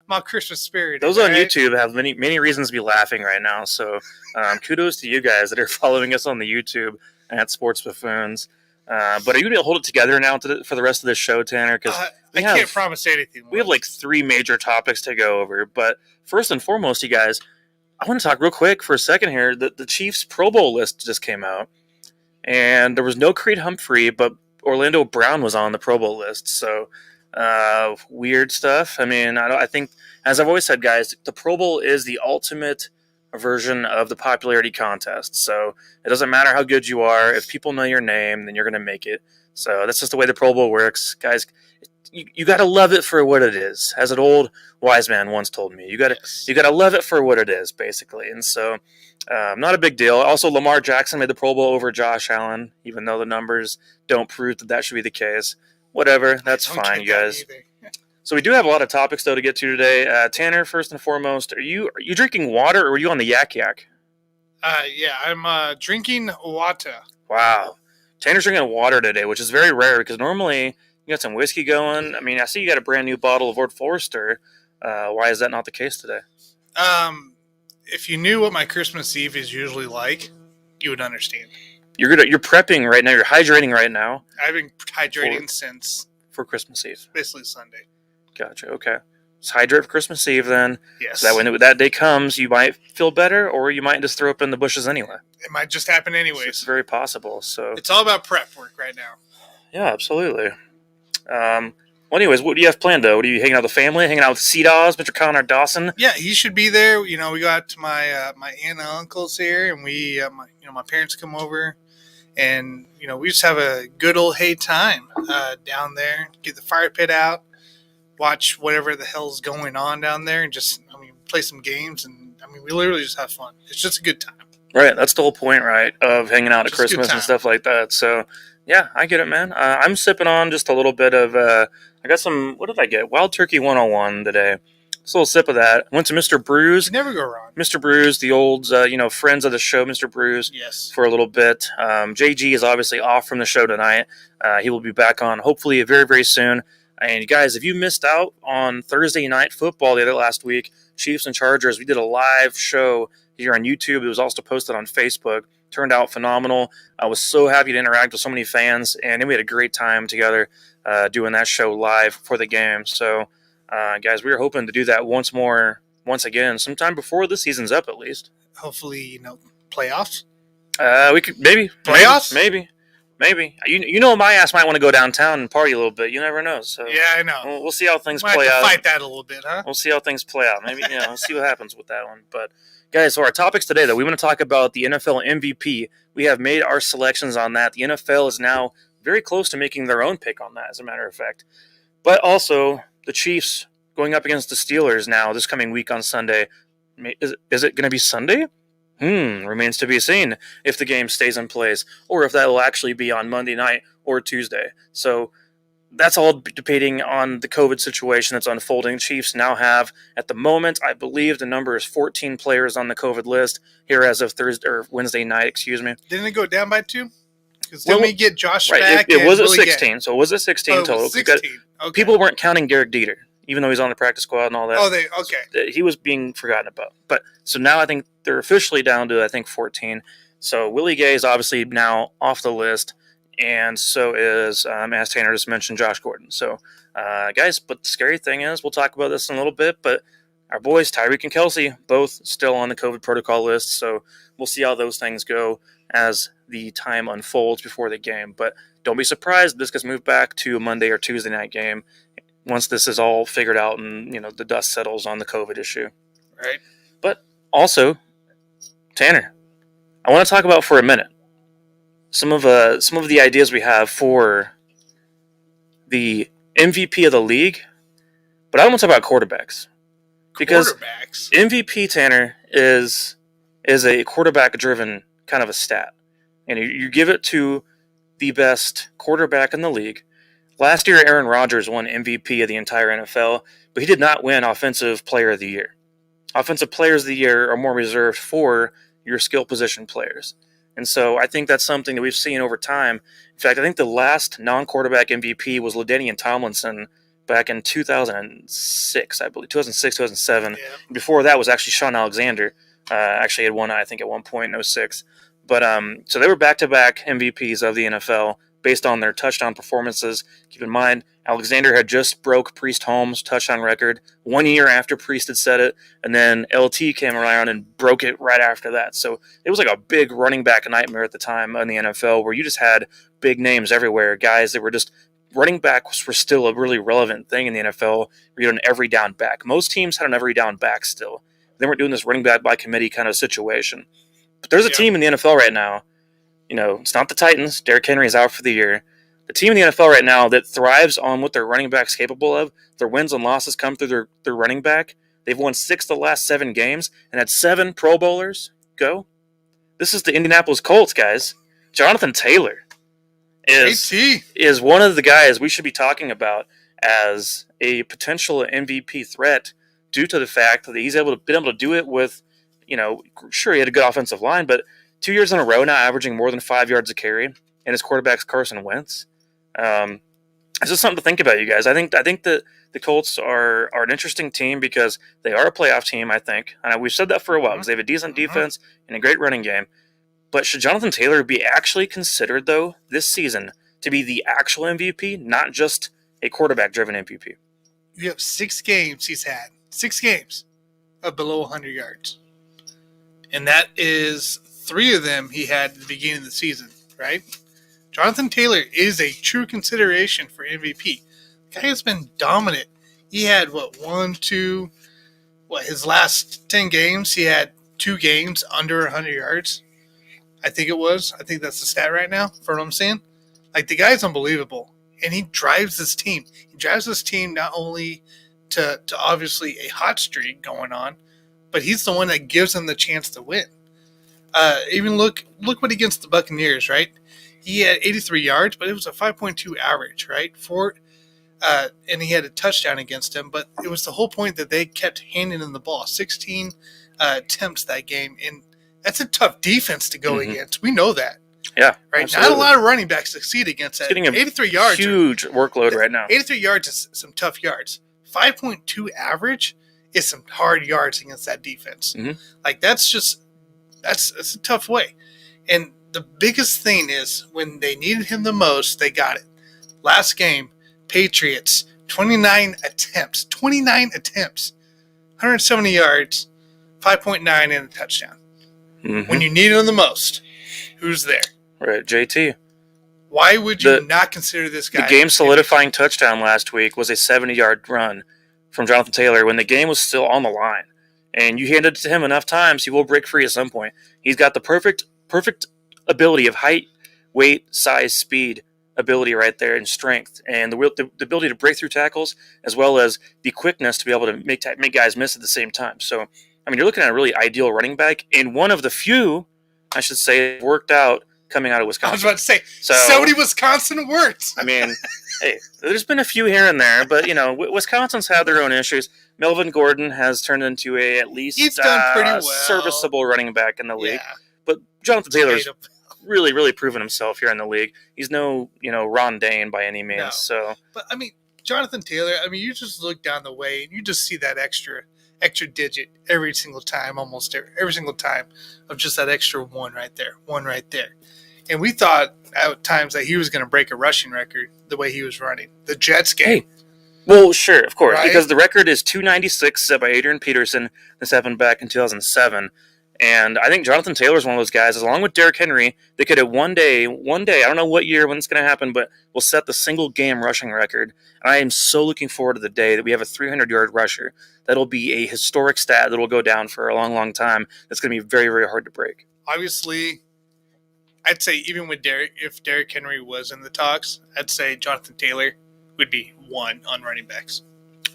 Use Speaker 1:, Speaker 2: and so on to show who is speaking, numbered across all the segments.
Speaker 1: my Christmas spirit.
Speaker 2: Those on YouTube have many reasons to be laughing right now. So kudos to you guys that are following us on the YouTube at Sports Buffoons. But are you going to hold it together now for the rest of this show, Tanner? Because
Speaker 1: I can't promise anything.
Speaker 2: We have like 3 major topics to go over. But first and foremost, you guys, I want to talk real quick for a second here. The Chiefs Pro Bowl list just came out. And there was no Creed Humphrey, but Orlando Brown was on the Pro Bowl list. So weird stuff. I mean, I think, as I've always said, guys, the Pro Bowl is the ultimate version of the popularity contest. So it doesn't matter how good you are. If people know your name, then you're going to make it. So that's just the way the Pro Bowl works. Guys, you got to love it for what it is. As an old wise man once told me, you got to love it for what it is, basically. And so not a big deal. Also, Lamar Jackson made the Pro Bowl over Josh Allen, even though the numbers don't prove that should be the case. Whatever, that's fine, you guys. So we do have a lot of topics, though, to get to today. Tanner, first and foremost, are you drinking water, or are you on the yak yak?
Speaker 1: Yeah, I'm drinking water.
Speaker 2: Wow. Tanner's drinking water today, which is very rare, because normally you got some whiskey going. I mean, I see you got a brand new bottle of Old Forester. Why is that not the case today?
Speaker 1: If you knew what my Christmas Eve is usually like, you would understand.
Speaker 2: You're prepping right now. You're hydrating right now.
Speaker 1: I've been hydrating since
Speaker 2: for Christmas Eve.
Speaker 1: Basically Sunday.
Speaker 2: Gotcha. Okay. Let's hydrate for Christmas Eve then.
Speaker 1: Yes.
Speaker 2: So that when that day comes, you might feel better, or you might just throw up in the bushes anyway.
Speaker 1: It might just happen anyways.
Speaker 2: It's very possible. So
Speaker 1: it's all about prep work right now.
Speaker 2: Yeah, absolutely. Well, anyways, what do you have planned, though? What are you hanging out with the family? Hanging out with C-Dawes, Mr. Connor Dawson?
Speaker 1: Yeah, he should be there. You know, we got my my aunt and uncles here, and we, my parents come over, and we just have a good old time down there. Get the fire pit out, watch whatever the hell's going on down there, and just play some games, and we literally just have fun. It's just a good time.
Speaker 2: Right, that's the whole point, right, of hanging out at Christmas and stuff like that. So. Yeah, I get it, man. I'm sipping on just a little bit of, I got some, what did I get? Wild Turkey 101 today. Just a little sip of that. Went to Mr. Brews.
Speaker 1: You never go wrong.
Speaker 2: Mr. Brews, the old, friends of the show, Mr. Brews.
Speaker 1: Yes.
Speaker 2: For a little bit. JG is obviously off from the show tonight. He will be back on hopefully very, very soon. And guys, if you missed out on Thursday night football last week, Chiefs and Chargers, we did a live show here on YouTube. It was also posted on Facebook. Turned out phenomenal. I was so happy to interact with so many fans, and we had a great time together doing that show live for the game. So, guys, we were hoping to do that once again, sometime before the season's up, at least.
Speaker 1: Hopefully, playoffs.
Speaker 2: We could maybe
Speaker 1: playoffs.
Speaker 2: Maybe. My ass might want to go downtown and party a little bit. You never know. So
Speaker 1: yeah, I know.
Speaker 2: We'll see how things play out.
Speaker 1: Fight that a little bit, huh?
Speaker 2: We'll see how things play out. Maybe we'll see what happens with that one, but. Guys, so our topics today, though, we want to talk about the NFL MVP. We have made our selections on that. The NFL is now very close to making their own pick on that, as a matter of fact. But also, the Chiefs going up against the Steelers now this coming week on Sunday. Is it going to be Sunday? Remains to be seen if the game stays in place, or if that will actually be on Monday night or Tuesday. So that's all depending on the COVID situation that's unfolding. Chiefs now have, at the moment, I believe the number is 14 players on the COVID list here as of Wednesday night. Excuse me.
Speaker 1: Didn't it go down by 2? Because then we get Josh back.
Speaker 2: It was at 16, so it was at 16 total.
Speaker 1: 16. Okay.
Speaker 2: People weren't counting Derek Dieter, even though he's on the practice squad and all that.
Speaker 1: Oh, okay.
Speaker 2: He was being forgotten about. But so now I think they're officially down to 14. So Willie Gay is obviously now off the list. And so is, as Tanner just mentioned, Josh Gordon. So, guys, but the scary thing is, we'll talk about this in a little bit, but our boys, Tyreek and Kelsey, both still on the COVID protocol list. So we'll see how those things go as the time unfolds before the game. But don't be surprised if this gets moved back to a Monday or Tuesday night game once this is all figured out and, the dust settles on the COVID issue.
Speaker 1: Right.
Speaker 2: But also, Tanner, I want to talk about for a minute some of the ideas we have for the MVP of the league, but I don't want to talk about quarterbacks. Because MVP, Tanner, is a quarterback-driven kind of a stat. And you give it to the best quarterback in the league. Last year, Aaron Rodgers won MVP of the entire NFL, but he did not win Offensive Player of the Year. Offensive Players of the Year are more reserved for your skill position players. And so I think that's something that we've seen over time. In fact, I think the last non-quarterback MVP was LaDainian Tomlinson back in 2006, I believe, 2006, 2007.
Speaker 1: Yeah.
Speaker 2: Before that was actually Sean Alexander. Actually had won, I think, at one point in 06. But so they were back-to-back MVPs of the NFL based on their touchdown performances. Keep in mind, Alexander had just broke Priest Holmes' touchdown record 1 year after Priest had set it, and then LT came around and broke it right after that. So it was like a big running back nightmare at the time in the NFL where you just had big names everywhere, guys that were just running backs were still a really relevant thing in the NFL where you had an every down back. Most teams had an every down back still. They weren't doing this running back by committee kind of situation. But there's a team in the NFL right now. It's not the Titans. Derrick Henry is out for the year. The team in the NFL right now that thrives on what their running back's capable of, their wins and losses come through their running back. They've won 6 of the last 7 games and had 7 Pro Bowlers go. This is the Indianapolis Colts, guys. Jonathan Taylor is one of the guys we should be talking about as a potential MVP threat due to the fact that he's been able to do it with, sure, he had a good offensive line, but 2 years in a row now averaging more than 5 yards a carry, and his quarterback's Carson Wentz. It's just something to think about, you guys. I think that the Colts are an interesting team because they are a playoff team, I think. And we've said that for a while because they have a decent defense and a great running game. But should Jonathan Taylor be actually considered, though, this season to be the actual MVP, not just a quarterback-driven MVP?
Speaker 1: You have 6 games he's had. 6 games of below 100 yards. And that is 3 of them he had at the beginning of the season, right? Jonathan Taylor is a true consideration for MVP. The guy has been dominant. He had, his last 10 games, he had 2 games under 100 yards. I think it was. I think that's the stat right now, for what I'm saying. Like, the guy's unbelievable. And he drives this team. He drives this team not only to obviously a hot streak going on, but he's the one that gives them the chance to win. Even look what against the Buccaneers, right? He had 83 yards, but it was a 5.2 average, right? And he had a touchdown against him, but it was the whole point that they kept handing him the ball. 16 attempts that game, and that's a tough defense to go against. We know that.
Speaker 2: Yeah,
Speaker 1: right.
Speaker 2: Absolutely.
Speaker 1: Not a lot of running backs succeed against that.
Speaker 2: Getting
Speaker 1: 83 yards,
Speaker 2: huge workload right now.
Speaker 1: 83 yards is some tough yards. 5.2 average is some hard yards against that defense. Like, that's a tough way. And the biggest thing is when they needed him the most, they got it. Last game, Patriots, 29 attempts, 170 yards, 5.9 and a touchdown. When you needed him the most, who's there?
Speaker 2: Right, JT.
Speaker 1: Why would you not consider this guy?
Speaker 2: The game-solidifying touchdown last week was a 70-yard run from Jonathan Taylor when the game was still on the line. And you hand it to him enough times, he will break free at some point. He's got the perfect ability of height, weight, size, speed ability right there, and strength, and the ability to break through tackles, as well as the quickness to be able to make guys miss at the same time. So, I mean, you're looking at a really ideal running back, and one of the few, I should say, worked out coming out of Wisconsin.
Speaker 1: I was about to say, so many Wisconsin words.
Speaker 2: I mean, hey, there's been a few here and there, but, Wisconsin's had their own issues. Melvin Gordon has turned into at least
Speaker 1: he's done pretty well.
Speaker 2: Serviceable running back in the league.
Speaker 1: Yeah.
Speaker 2: But Jonathan Taylor's really, really proven himself here in the league. He's no, Ron Dane by any means.
Speaker 1: No.
Speaker 2: So,
Speaker 1: but I mean, Jonathan Taylor. I mean, you just look down the way and you just see that extra digit every single time, almost every single time, of just that extra one right there. And we thought at times that he was going to break a rushing record the way he was running the Jets game.
Speaker 2: Hey. Well, sure, of course,
Speaker 1: right?
Speaker 2: Because the record is 296 set by Adrian Peterson. This happened back in 2007. And I think Jonathan Taylor is one of those guys, along with Derrick Henry, they could have one day, I don't know what year when it's going to happen, but will set the single game rushing record. And I am so looking forward to the day that we have a 300-yard rusher. That'll be a historic stat that will go down for a long, long time. That's going to be very, very hard to break.
Speaker 1: Obviously, I'd say even with if Derrick Henry was in the talks, I'd say Jonathan Taylor would be one on running backs.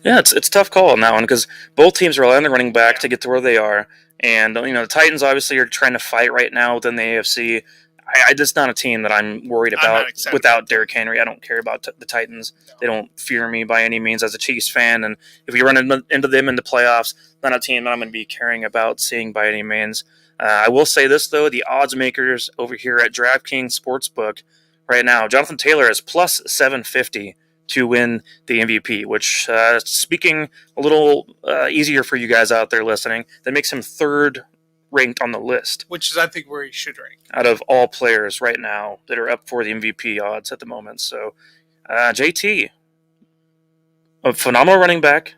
Speaker 2: Yeah, it's a tough call on that one because both teams rely on the running back to get to where they are. And, the Titans obviously are trying to fight right now within the AFC. It's not a team that I'm worried about without Derrick Henry. I don't care about the Titans. No. They don't fear me by any means as a Chiefs fan. And if we run into them in the playoffs, not a team that I'm going to be caring about seeing by any means. I will say this, though. The odds makers over here at DraftKings Sportsbook right now, Jonathan Taylor is plus 750 to win the MVP, which, speaking a little easier for you guys out there listening, that makes him third ranked on the list.
Speaker 1: Which is, I think, where he should rank.
Speaker 2: Out of all players right now that are up for the MVP odds at the moment. So, JT, a phenomenal running back.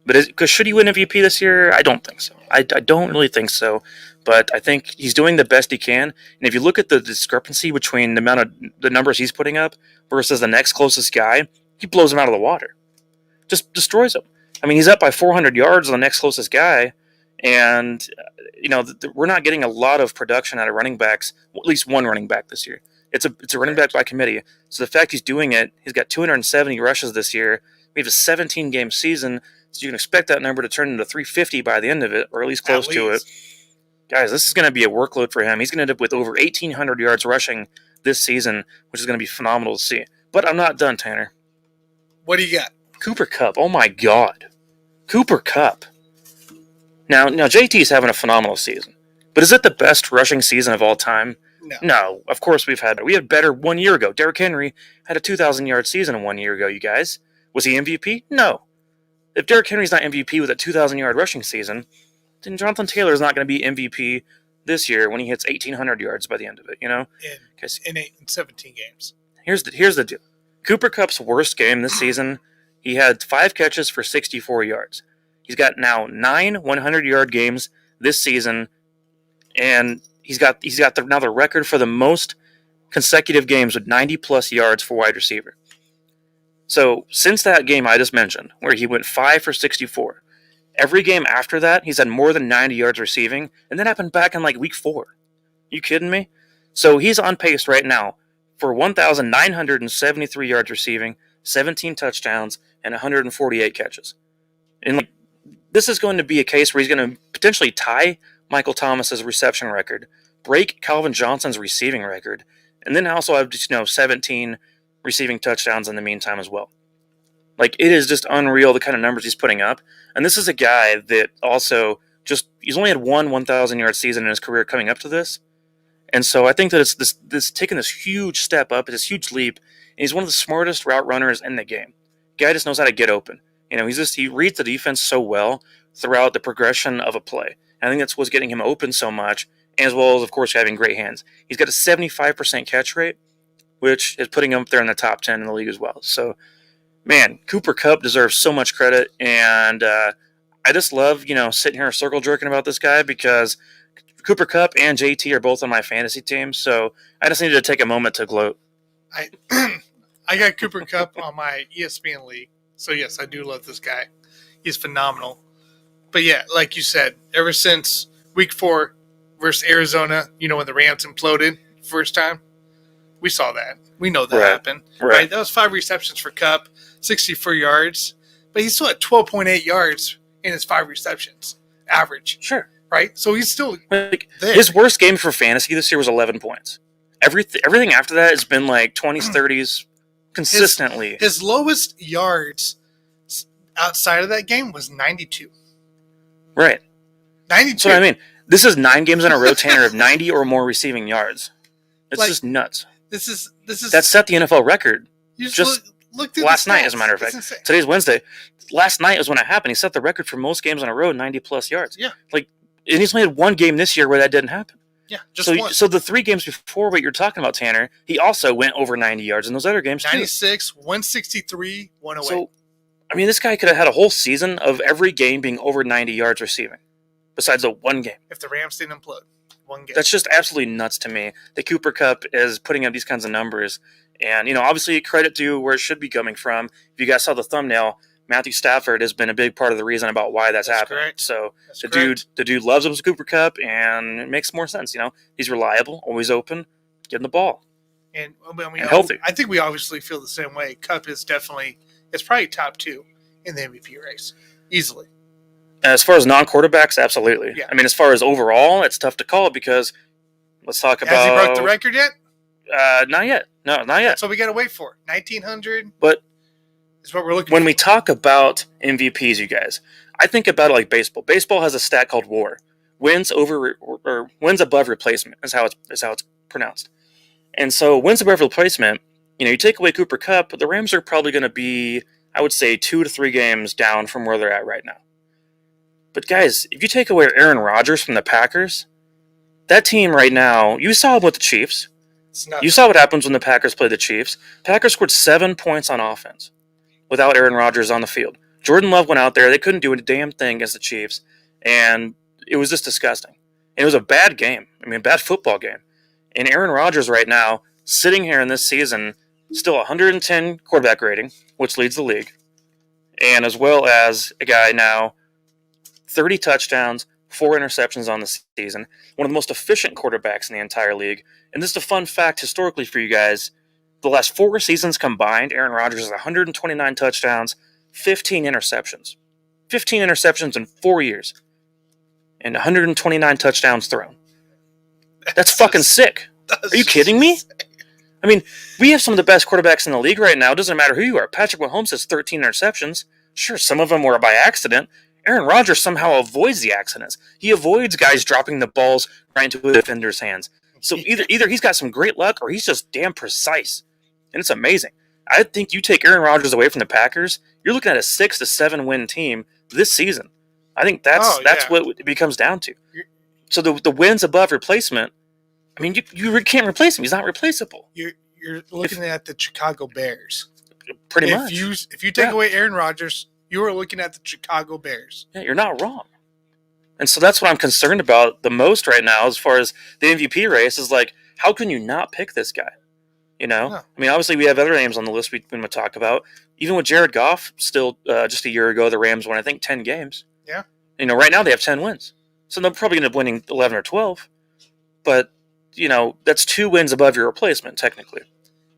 Speaker 2: But should he win MVP this year? I don't think so. I don't really think so. But I think he's doing the best he can. And if you look at the discrepancy between the numbers he's putting up versus the next closest guy, he blows him out of the water. Just destroys him. I mean, he's up by 400 yards on the next closest guy. And, we're not getting a lot of production out of running backs, well, at least one running back this year. It's a running back by committee. So the fact he's doing it, he's got 270 rushes this year. We have a 17-game season, so you can expect that number to turn into 350 by the end of it, or at least close to it. Guys, this is going to be a workload for him. He's going to end up with over 1,800 yards rushing this season, which is going to be phenomenal to see. But I'm not done, Tanner.
Speaker 1: What do you got?
Speaker 2: Cooper Kupp. Oh, my God. Cooper Kupp. Now JT's having a phenomenal season. But is it the best rushing season of all time? No, of course we had better 1 year ago. Derrick Henry had a 2,000-yard season 1 year ago, you guys. Was he MVP? No. If Derrick Henry's not MVP with a 2,000-yard rushing season, then Jonathan Taylor is not going to be MVP this year when he hits 1,800 yards by the end of it,
Speaker 1: In 17 games.
Speaker 2: Here's the deal. Cooper Kupp's worst game this season, he had 5 catches for 64 yards. He's got now 9 100-yard games this season, and he's got now the record for the most consecutive games with 90-plus yards for wide receiver. So since that game I just mentioned, where he went 5 for 64, every game after that, he's had more than 90 yards receiving, and that happened back in week 4. You kidding me? So he's on pace right now for 1,973 yards receiving, 17 touchdowns, and 148 catches. And this is going to be a case where he's going to potentially tie Michael Thomas's reception record, break Calvin Johnson's receiving record, and then also have 17 receiving touchdowns in the meantime as well. It is just unreal the kind of numbers he's putting up. And this is a guy that also he's only had one 1,000-yard season in his career coming up to this. And so I think that it's this taking this huge step up, this huge leap, and he's one of the smartest route runners in the game. Guy just knows how to get open. He reads the defense so well throughout the progression of a play. And I think that's what's getting him open so much, as well as, of course, having great hands. He's got a 75% catch rate, which is putting him up there in the top 10 in the league as well. So, man, Cooper Kupp deserves so much credit, and I just love, sitting here circle jerking about this guy because Cooper Kupp and JT are both on my fantasy team, so I just needed to take a moment to gloat.
Speaker 1: I got Cooper Kupp on my ESPN league, so yes, I do love this guy. He's phenomenal. But yeah, like you said, ever since week 4 versus Arizona, when the Rams imploded first time, we saw that. We know that happened. Right? That was 5 receptions for Kupp, 64 yards. But he's still at 12.8 yards in his 5 receptions, average.
Speaker 2: Sure.
Speaker 1: Right? So he's still there.
Speaker 2: His worst game for fantasy this year was 11 points. Everything after that has been 20s, 30s consistently.
Speaker 1: His lowest yards outside of that game was 92.
Speaker 2: Right.
Speaker 1: 92.
Speaker 2: So I mean, this is 9 games in a row, Tanner, of 90 or more receiving yards. It's just nuts.
Speaker 1: This is
Speaker 2: that set the NFL record.
Speaker 1: Just look
Speaker 2: last night, as a matter of fact. Today's Wednesday. Last night was when it happened. He set the record for most games in a row, 90-plus yards.
Speaker 1: Yeah.
Speaker 2: And he's only had 1 game this year where that didn't happen.
Speaker 1: Yeah, just one.
Speaker 2: So the 3 games before what you're talking about, Tanner, he also went over 90 yards in those other games,
Speaker 1: 96, 163, 108.
Speaker 2: So, I mean, this guy could have had a whole season of every game being over 90 yards receiving, besides the 1 game.
Speaker 1: If the Rams didn't implode, 1 game.
Speaker 2: That's just absolutely nuts to me that Cooper Kupp is putting up these kinds of numbers. And, obviously credit to where it should be coming from. If you guys saw the thumbnail, Matthew Stafford has been a big part of the reason about why that's happening.
Speaker 1: Correct.
Speaker 2: So the dude loves him as Cooper Kupp, and it makes more sense. He's reliable, always open, getting the ball,
Speaker 1: and
Speaker 2: healthy.
Speaker 1: I think we obviously feel the same way. Kupp is it's probably top 2 in the MVP race, easily.
Speaker 2: As far as non-quarterbacks, absolutely.
Speaker 1: Yeah.
Speaker 2: I mean, as far as overall, it's tough to call because let's talk about.
Speaker 1: Has he broke the record yet?
Speaker 2: Not yet. No, not yet.
Speaker 1: That's what we got to wait for. 1,900.
Speaker 2: But
Speaker 1: is what we're looking.
Speaker 2: When we talk about MVPs, you guys, I think about it like baseball. Baseball has a stat called WAR, wins above replacement is how it's pronounced. And so wins above replacement You take away Cooper Kupp, the Rams are probably going to be, I would say, 2 to 3 games down from where they're at right now. But guys, if you take away Aaron Rodgers from the Packers, that team right now, you saw with the Chiefs. You saw what happens when the Packers play the Chiefs. Packers scored 7 points on offense without Aaron Rodgers on the field. Jordan Love went out there. They couldn't do a damn thing against the Chiefs. And it was just disgusting. And it was a bad game. Bad football game. And Aaron Rodgers right now, sitting here in this season, still 110 quarterback rating, which leads the league. And as well as a guy now, 30 touchdowns, 4 interceptions on the season. One of the most efficient quarterbacks in the entire league. And this is a fun fact historically for you guys. The last 4 seasons combined, Aaron Rodgers has 129 touchdowns, 15 interceptions. 15 interceptions in 4 years. And 129 touchdowns thrown. That's fucking sick. Are you kidding me? We have some of the best quarterbacks in the league right now. It doesn't matter who you are. Patrick Mahomes has 13 interceptions. Sure, some of them were by accident. Aaron Rodgers somehow avoids the accidents. He avoids guys dropping the balls right into a defender's hands. So either he's got some great luck or he's just damn precise. And it's amazing. I think you take Aaron Rodgers away from the Packers, you're looking at a 6 to 7 win team this season. I think that's what it becomes down to. So the wins above replacement, you can't replace him. He's not replaceable.
Speaker 1: You're looking at the Chicago Bears.
Speaker 2: Pretty much.
Speaker 1: If you take away Aaron Rodgers, you are looking at the Chicago Bears.
Speaker 2: Yeah, you're not wrong. And so that's what I'm concerned about the most right now as far as the MVP race is like, how can you not pick this guy? No. Obviously we have other names on the list we want to talk about. Even with Jared Goff, still just a year ago, the Rams won, I think, 10 games.
Speaker 1: Yeah.
Speaker 2: Right now they have 10 wins. So they're probably going to end up winning 11 or 12. But, that's 2 wins above your replacement, technically.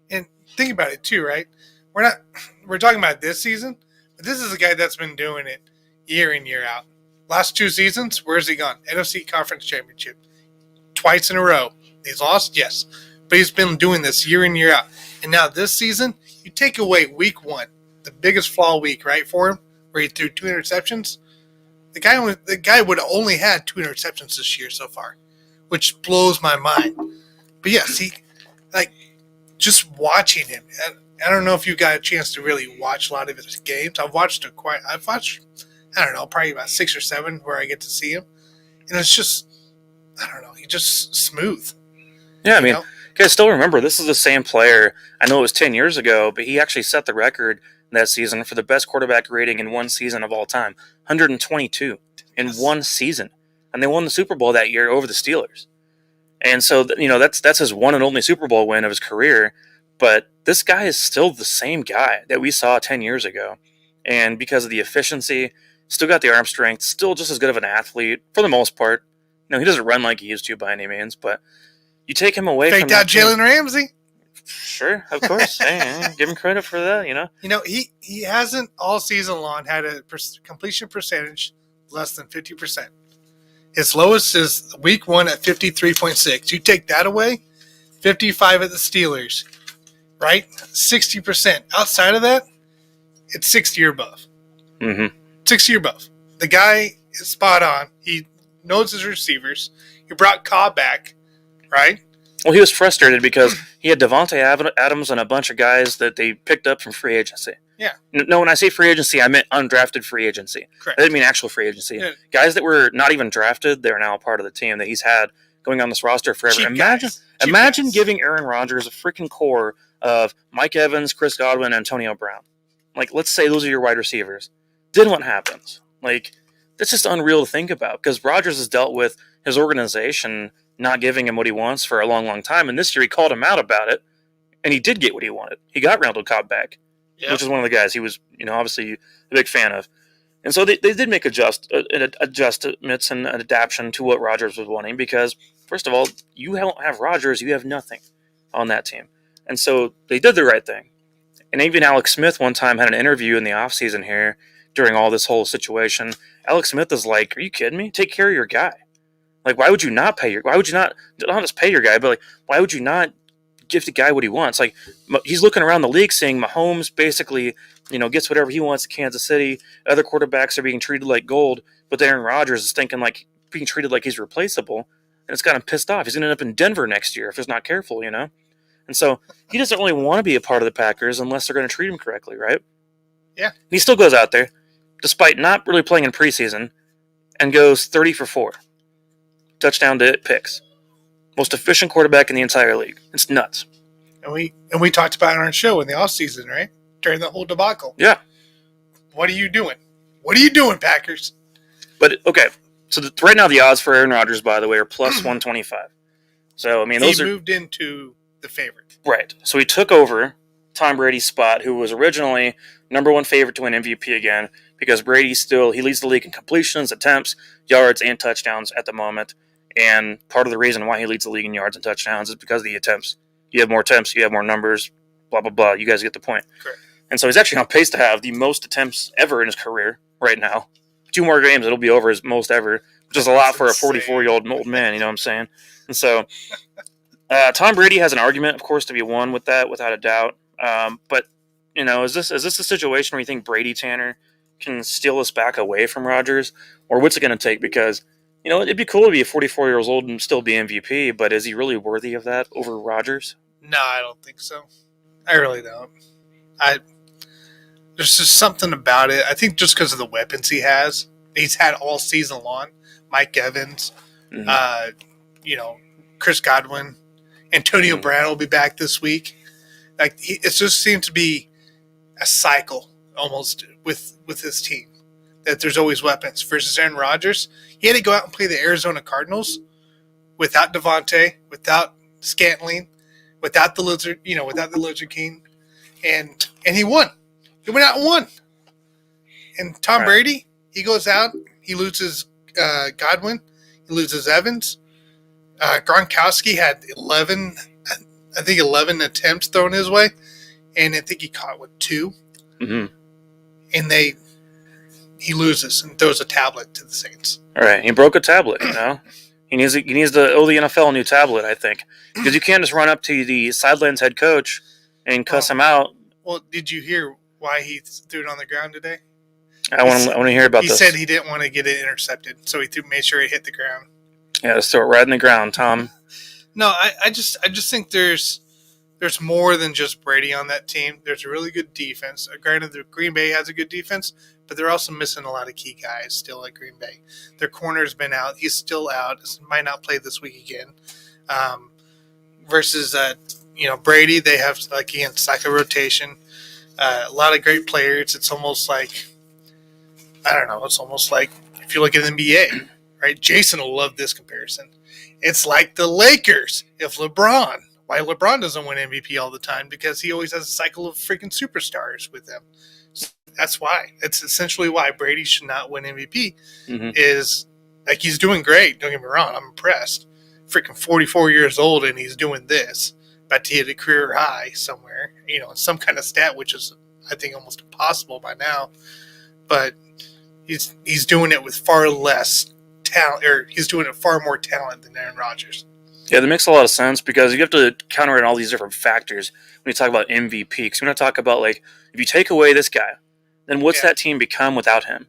Speaker 1: And think about it, too, right? We're talking about this season, but this is a guy that's been doing it year in, year out. Last 2 seasons, where's he gone? NFC Conference Championship. Twice in a row. He's lost? Yes. But he's been doing this year in, year out. And now this season, you take away week 1, the biggest flaw week, right, for him, where he threw 2 interceptions. The guy would have only had 2 interceptions this year so far, which blows my mind. But yes, just watching him. I don't know if you got a chance to really watch a lot of his games. I've watched, I don't know, probably about 6 or 7 where I get to see him. And it's just, I don't know, he's just smooth.
Speaker 2: Yeah, you guys still remember, this is the same player. I know it was 10 years ago, but he actually set the record that season for the best quarterback rating in one season of all time. 122 in one season. And they won the Super Bowl that year over the Steelers. And so, that's his one and only Super Bowl win of his career. But this guy is still the same guy that we saw 10 years ago. And because of the efficiency, still got the arm strength, still just as good of an athlete for the most part. He doesn't run like he used to by any means, but you take him away from
Speaker 1: that Jalen Ramsey.
Speaker 2: Sure, of course. Hey, give him credit for that,
Speaker 1: He hasn't all season long had a completion percentage less than 50%. His lowest is week 1 at 53.6. You take that away, 55 at the Steelers, right? 60%. Outside of that, it's 60 or above.
Speaker 2: Mm-hmm.
Speaker 1: 60 or above. The guy is spot on. He knows his receivers. He brought Cobb back, right?
Speaker 2: Well, he was frustrated because he had Devontae Adams and a bunch of guys that they picked up from free agency.
Speaker 1: Yeah.
Speaker 2: No, when I say free agency, I meant undrafted free agency.
Speaker 1: Correct.
Speaker 2: I didn't mean actual free agency. Yeah. Guys that were not even drafted, they're now a part of the team that he's had going on this roster forever. Imagine giving Aaron Rodgers a freaking core of Mike Evans, Chris Godwin, and Antonio Brown. Let's say those are your wide receivers. Then what happens? That's just unreal to think about because Rodgers has dealt with his organization not giving him what he wants for a long, long time. And this year he called him out about it, and he did get what he wanted. He got Randall Cobb back, which is one of the guys he was, obviously a big fan of. And so they did make adjustments and an adaptation to what Rodgers was wanting because, first of all, you don't have Rodgers, you have nothing on that team. And so they did the right thing. And even Alex Smith one time had an interview in the offseason here during all this whole situation. Alex Smith is like, are you kidding me? Take care of your guy. Why would you not just pay your guy, but why would you not give the guy what he wants? He's looking around the league seeing Mahomes basically, gets whatever he wants at Kansas City. Other quarterbacks are being treated like gold, but Aaron Rodgers is thinking being treated like he's replaceable, and it's got him pissed off. He's going to end up in Denver next year if he's not careful, And And so he doesn't really want to be a part of the Packers unless they're going to treat him correctly, right?
Speaker 1: Yeah.
Speaker 2: And he still goes out there, despite not really playing in preseason, and goes 30 for 4. Touchdown to picks. Most efficient quarterback in the entire league. It's nuts.
Speaker 1: And we talked about it on our show in the offseason, right? During the whole debacle.
Speaker 2: Yeah.
Speaker 1: What are you doing? What are you doing, Packers?
Speaker 2: But, okay, so right now the odds for Aaron Rodgers, by the way, are plus 125. So, I mean, those
Speaker 1: he moved into the favorite.
Speaker 2: Right. So he took over Tom Brady's spot, who was originally number one favorite to win MVP again, because Brady he leads the league in completions, attempts, yards, and touchdowns at the moment. And part of the reason why he leads the league in yards and touchdowns is because of the attempts. You have more attempts, you have more numbers, blah, blah, blah. You guys get the point.
Speaker 1: Correct.
Speaker 2: And so he's actually on pace to have the most attempts ever in his career right now. 2 more games, it'll be over his most ever, which is a lot for a 44-year-old old man, you know what I'm saying? And so Tom Brady has an argument, of course, to be won with that, without a doubt. But, you know, is this a situation where you think Brady Tanner can steal us back away from Rodgers? Or what's it going to take? Because, you know, it'd be cool to be a 44-year-old and still be MVP, but is he really worthy of that over Rodgers?
Speaker 1: No, I don't think so. I really don't. There's just something about it. I think just because of the weapons he's had all season long. Mike Evans, you know, Chris Godwin, Antonio Brown will be back this week. Like it just seems to be a cycle almost with his team that there's always weapons. Versus Aaron Rodgers, he had to go out and play the Arizona Cardinals without Devontae, without Scantling, without the Lizard King, and he won. He went out and won. And Tom Brady, he goes out, he loses Godwin, he loses Evans. Gronkowski had 11 attempts thrown his way, and I think he caught 2.
Speaker 2: Mm-hmm.
Speaker 1: And he loses and throws a tablet to the Saints.
Speaker 2: All right, he broke a tablet. You know, he needs to owe the NFL a new tablet, I think, because you can't just run up to the sidelines head coach and cuss him out.
Speaker 1: Well, did you hear why he threw it on the ground today?
Speaker 2: I want to hear about this.
Speaker 1: He said he didn't want to get it intercepted, so he made sure it hit the ground.
Speaker 2: Yeah, let's throw it right in the ground, Tom.
Speaker 1: No, I just think there's more than just Brady on that team. There's a really good defense. Granted, the Green Bay has a good defense, but they're also missing a lot of key guys still at Green Bay. Their corner's been out. He's still out. Might not play this week again. Versus, Brady, they have, it's like a rotation. A lot of great players. It's almost like, I don't know, it's almost like if you look at the NBA, right? Jason will love this comparison. It's like the Lakers if LeBron. Why LeBron doesn't win MVP all the time? Because he always has a cycle of freaking superstars with them. So that's why. It's essentially why Brady should not win MVP. Mm-hmm. Is like he's doing great. Don't get me wrong. I'm impressed. Freaking 44 years old and he's doing this. About to hit a career high somewhere. You know, some kind of stat, which is I think almost impossible by now. But he's doing it with far less talent, or he's doing it far more talent than Aaron Rodgers. Yeah,
Speaker 2: that makes a lot of sense because you have to counter in all these different factors when you talk about MVP. Because we're going to talk about, like, if you take away this guy, then what's that team become without him?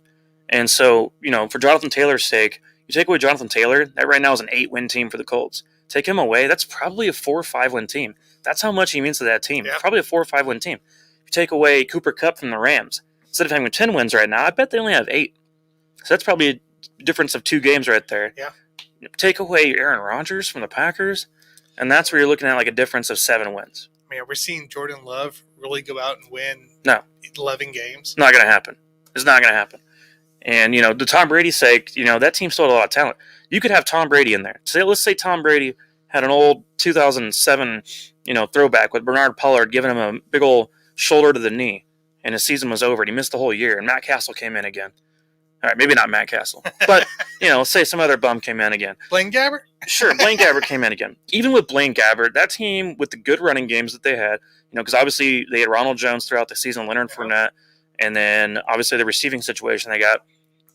Speaker 2: And so, you know, for Jonathan Taylor's sake, you take away Jonathan Taylor, that right now is an 8-win team for the Colts. Take him away, that's probably a 4 or 5-win team. That's how much he means to that team. Yeah. Probably a 4 or 5-win team. If you take away Cooper Kupp from the Rams, instead of having 10 wins right now, I bet they only have 8. So that's probably a difference of 2 games right there.
Speaker 1: Yeah.
Speaker 2: Take away Aaron Rodgers from the Packers, and that's where you're looking at like a difference of 7 wins.
Speaker 1: I mean, we're seeing Jordan Love really go out and win 11 games.
Speaker 2: Not going to happen. It's not going to happen. And, you know, to Tom Brady's sake, you know, that team still had a lot of talent. You could have Tom Brady in there. Let's say Tom Brady had an old 2007, you know, throwback with Bernard Pollard giving him a big old shoulder to the knee, and his season was over, and he missed the whole year, and Matt Castle came in again. All right, maybe not Matt Castle, but, you know, say some other bum came in again.
Speaker 1: Blaine Gabbert?
Speaker 2: Sure, Blaine Gabbert came in again. Even with Blaine Gabbert, that team with the good running games that they had, you know, because obviously they had Ronald Jones throughout the season, Leonard Fournette, and then obviously the receiving situation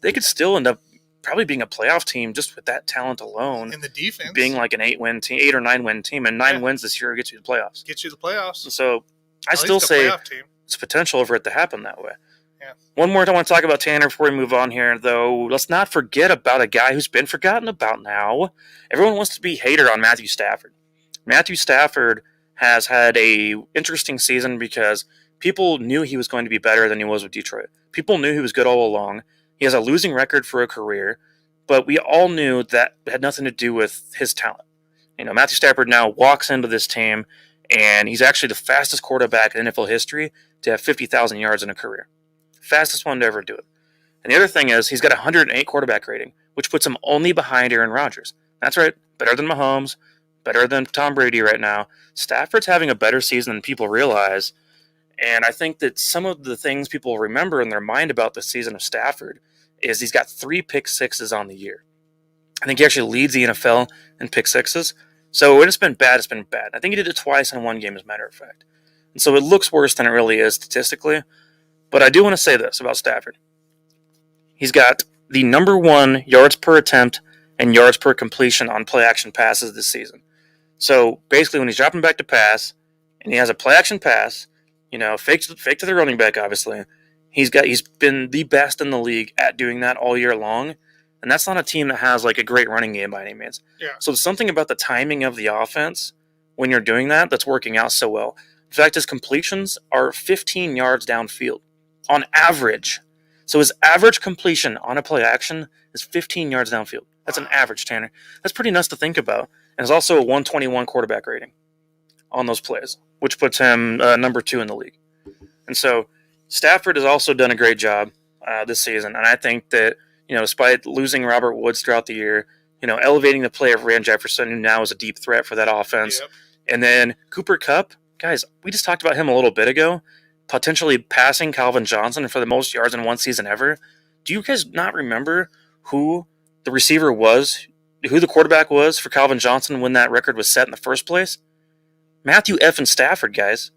Speaker 2: they could still end up probably being a playoff team just with that talent alone.
Speaker 1: And the defense.
Speaker 2: Being like an 8-win team, 8 or 9-win team, and 9 wins this year gets you the playoffs.
Speaker 1: Gets you the playoffs.
Speaker 2: So I still say it's potential for it to happen that way.
Speaker 1: Yeah.
Speaker 2: One more I want to talk about Tanner before we move on here, though. Let's not forget about a guy who's been forgotten about now. Everyone wants to be hater on Matthew Stafford. Matthew Stafford has had a interesting season because people knew he was going to be better than he was with Detroit. People knew he was good all along. He has a losing record for a career, but we all knew that had nothing to do with his talent. Matthew Stafford now walks into this team, and he's actually the fastest quarterback in NFL history to have 50,000 yards in a career. Fastest one to ever do it. And the other thing is, he's got a 108 quarterback rating, which puts him only behind Aaron Rodgers. That's right, better than Mahomes, better than Tom Brady right now. Stafford's having a better season than people realize, and I think that some of the things people remember in their mind about the season of Stafford is he's got 3 pick sixes on the year. I think he actually leads the NFL in pick sixes. So when it's been bad, it's been bad. I think he did it twice in one game, as a matter of fact. And so it looks worse than it really is statistically. But I do want to say this about Stafford. He's got the number 1 yards per attempt and yards per completion on play-action passes this season. So basically when he's dropping back to pass, and he has a play-action pass, fake to the running back, obviously, he's been the best in the league at doing that all year long. And that's not a team that has like a great running game by any means.
Speaker 1: Yeah.
Speaker 2: So there's something about the timing of the offense when you're doing that's working out so well. In fact, his completions are 15 yards downfield on average. So his average completion on a play action is 15 yards downfield. That's an average, Tanner. That's pretty nuts to think about. And it's also a 121 quarterback rating on those plays, which puts him number 2 in the league. And so Stafford has also done a great job this season. And I think that, despite losing Robert Woods throughout the year, elevating the play of Van Jefferson, who now is a deep threat for that offense.
Speaker 1: Yep.
Speaker 2: And then Cooper Kupp, guys, we just talked about him a little bit ago, potentially passing Calvin Johnson for the most yards in one season ever. Do you guys not remember who the receiver was, who the quarterback was for Calvin Johnson when that record was set in the first place? Matthew effing Stafford, guys.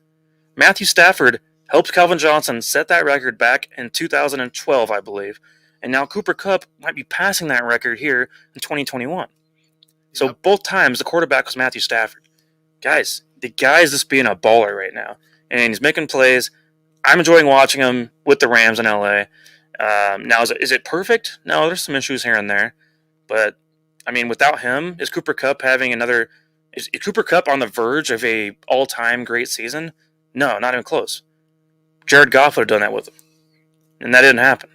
Speaker 2: Matthew Stafford helped Calvin Johnson set that record back in 2012, I believe. And now Cooper Kupp might be passing that record here in 2021. So
Speaker 1: Yep.
Speaker 2: both times the quarterback was Matthew Stafford. Guys, the guy's just being a baller right now. And he's making plays. I'm enjoying watching him with the Rams in LA. Now, is it perfect? No, there's some issues here and there. But, without him, is Cooper Kupp is Cooper Kupp on the verge of a all-time great season? No, not even close. Jared Goff would have done that with him. And that didn't happen.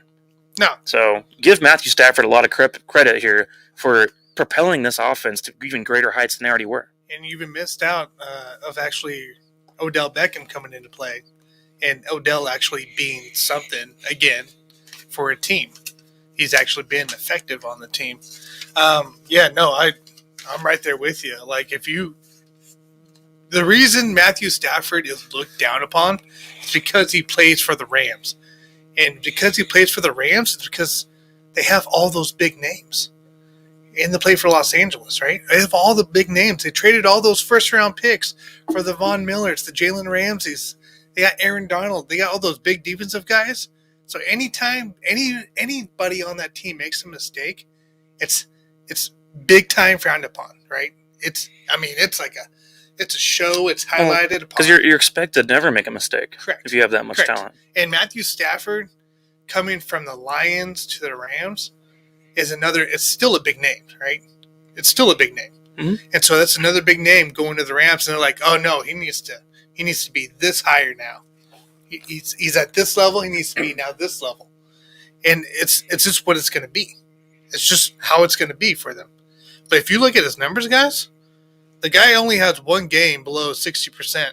Speaker 1: No.
Speaker 2: So give Matthew Stafford a lot of credit here for propelling this offense to even greater heights than they already were.
Speaker 1: And you even missed out of actually Odell Beckham coming into play and Odell actually being something again for a team. He's actually been effective on the team. I'm right there with you. Like the reason Matthew Stafford is looked down upon is because he plays for the Rams. And because he plays for the Rams, it's because they have all those big names. And they play for Los Angeles, right? They have all the big names. They traded all those first-round picks for the Von Millers, the Jalen Ramseys. They got Aaron Donald. They got all those big defensive guys. So anytime anybody on that team makes a mistake, it's big time frowned upon, right? It's a show. It's highlighted upon.
Speaker 2: Because you're expected to never make a mistake.
Speaker 1: Correct.
Speaker 2: If you have that much talent.
Speaker 1: And Matthew Stafford coming from the Lions to the Rams it's still a big name, right? It's still a big name.
Speaker 2: Mm-hmm.
Speaker 1: And so that's another big name going to the Rams, and they're like, oh no, he needs to be this higher now. He's at this level, he needs to be now this level. And it's just what it's going to be. It's just how it's going to be for them. But if you look at his numbers, guys, the guy only has one game below 60%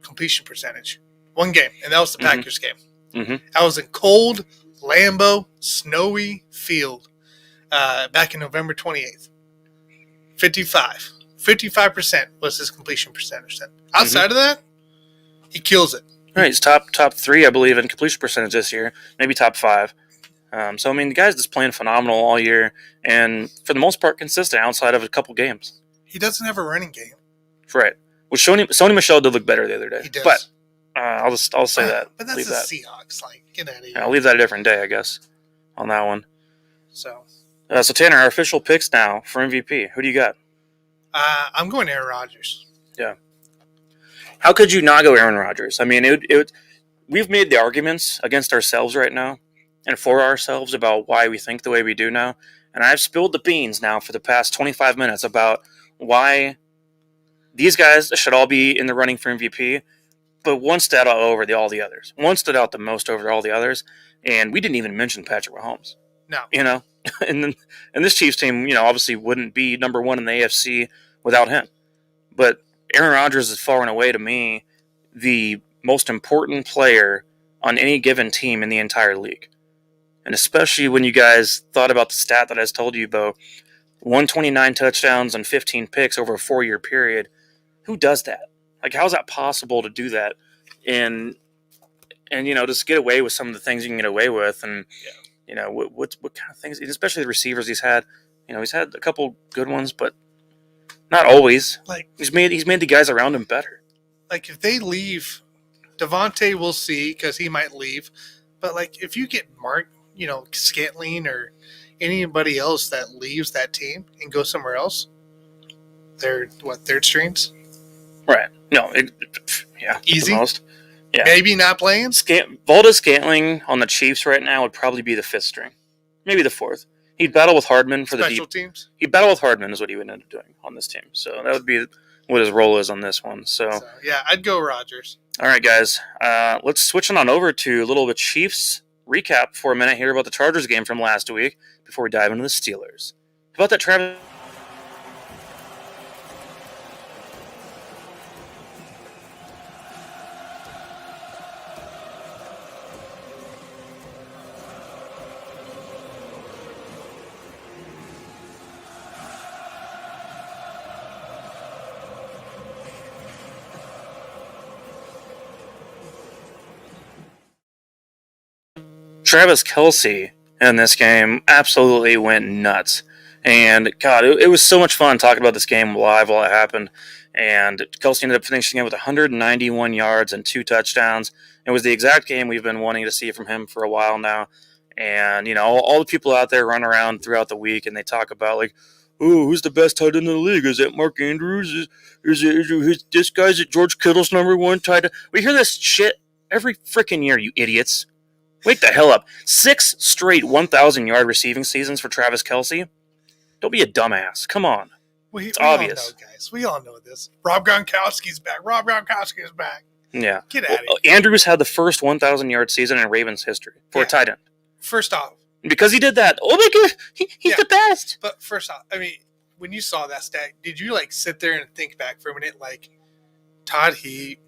Speaker 1: completion percentage. One game, and that was the Packers game.
Speaker 2: Mm-hmm.
Speaker 1: That was in cold, Lambeau, snowy field back in November 28th. 55% was his completion percentage then. Outside of that, he kills it.
Speaker 2: Right, he's top 3, I believe, in completion percentage this year. Maybe top 5. The guy's just playing phenomenal all year, and for the most part, consistent outside of a couple games.
Speaker 1: He doesn't have a running game.
Speaker 2: Right. Which Sony Michel did look better the other day.
Speaker 1: He does.
Speaker 2: But I'll say that.
Speaker 1: But that's the Seahawks. Like, get out of here.
Speaker 2: I'll leave that a different day, I guess, on that one.
Speaker 1: So
Speaker 2: Tanner, our official picks now for MVP. Who do you got?
Speaker 1: I'm going Aaron Rodgers.
Speaker 2: Yeah. How could you not go Aaron Rodgers? We've made the arguments against ourselves right now and for ourselves about why we think the way we do now. And I've spilled the beans now for the past 25 minutes about why these guys should all be in the running for MVP, but one stood out over all the others. One stood out the most over all the others, and we didn't even mention Patrick Mahomes.
Speaker 1: No.
Speaker 2: And this Chiefs team, obviously wouldn't be number one in the AFC without him. But Aaron Rodgers is far and away, to me, the most important player on any given team in the entire league. And especially when you guys thought about the stat that I just told you about, 129 touchdowns and 15 picks over a 4-year period. Who does that? Like, how is that possible to do that? And just get away with some of the things you can get away with. And, what kind of things, especially the receivers he's had. He's had a couple good ones, but not always.
Speaker 1: Like,
Speaker 2: he's made the guys around him better.
Speaker 1: Like, if they leave, Devontae will see because he might leave. But, like, if you get Mark, Scantling or anybody else that leaves that team and goes somewhere else, they're, third strings?
Speaker 2: Right. No,
Speaker 1: easy.
Speaker 2: The most. Yeah.
Speaker 1: Maybe not playing?
Speaker 2: Valdez Scantling on the Chiefs right now would probably be the 5th string. Maybe the 4th. He'd battle with Hardman for
Speaker 1: special teams.
Speaker 2: He'd battle with Hardman is what he would end up doing on this team. So that would be what his role is on this one. So
Speaker 1: yeah, I'd go Rodgers.
Speaker 2: All right, guys. Let's switch on over to a little bit Chiefs recap for a minute here about the Chargers game from last week before we dive into the Steelers. How about that, Travis? Travis Kelce in this game absolutely went nuts. And, God, it was so much fun talking about this game live while it happened. And Kelce ended up finishing it with 191 yards and 2 touchdowns. It was the exact game we've been wanting to see from him for a while now. And, all the people out there run around throughout the week and they talk about, like, oh, who's the best tight end in the league? Is it Mark Andrews? Is this guy's at George Kittle's number 1 tight end? We hear this shit every freaking year, you idiots. Wake the hell up. 6 straight 1,000-yard receiving seasons for Travis Kelce. Don't be a dumbass. Come on. It's obvious.
Speaker 1: All know, guys. We all know this. Rob Gronkowski's back.
Speaker 2: Yeah.
Speaker 1: Get out of here.
Speaker 2: Andrews had the first 1,000-yard season in Ravens history for a tight end.
Speaker 1: First off.
Speaker 2: Because he did that. Oh, my God. He's the best.
Speaker 1: But first off, when you saw that stat, did you, sit there and think back for a minute, Todd Heap,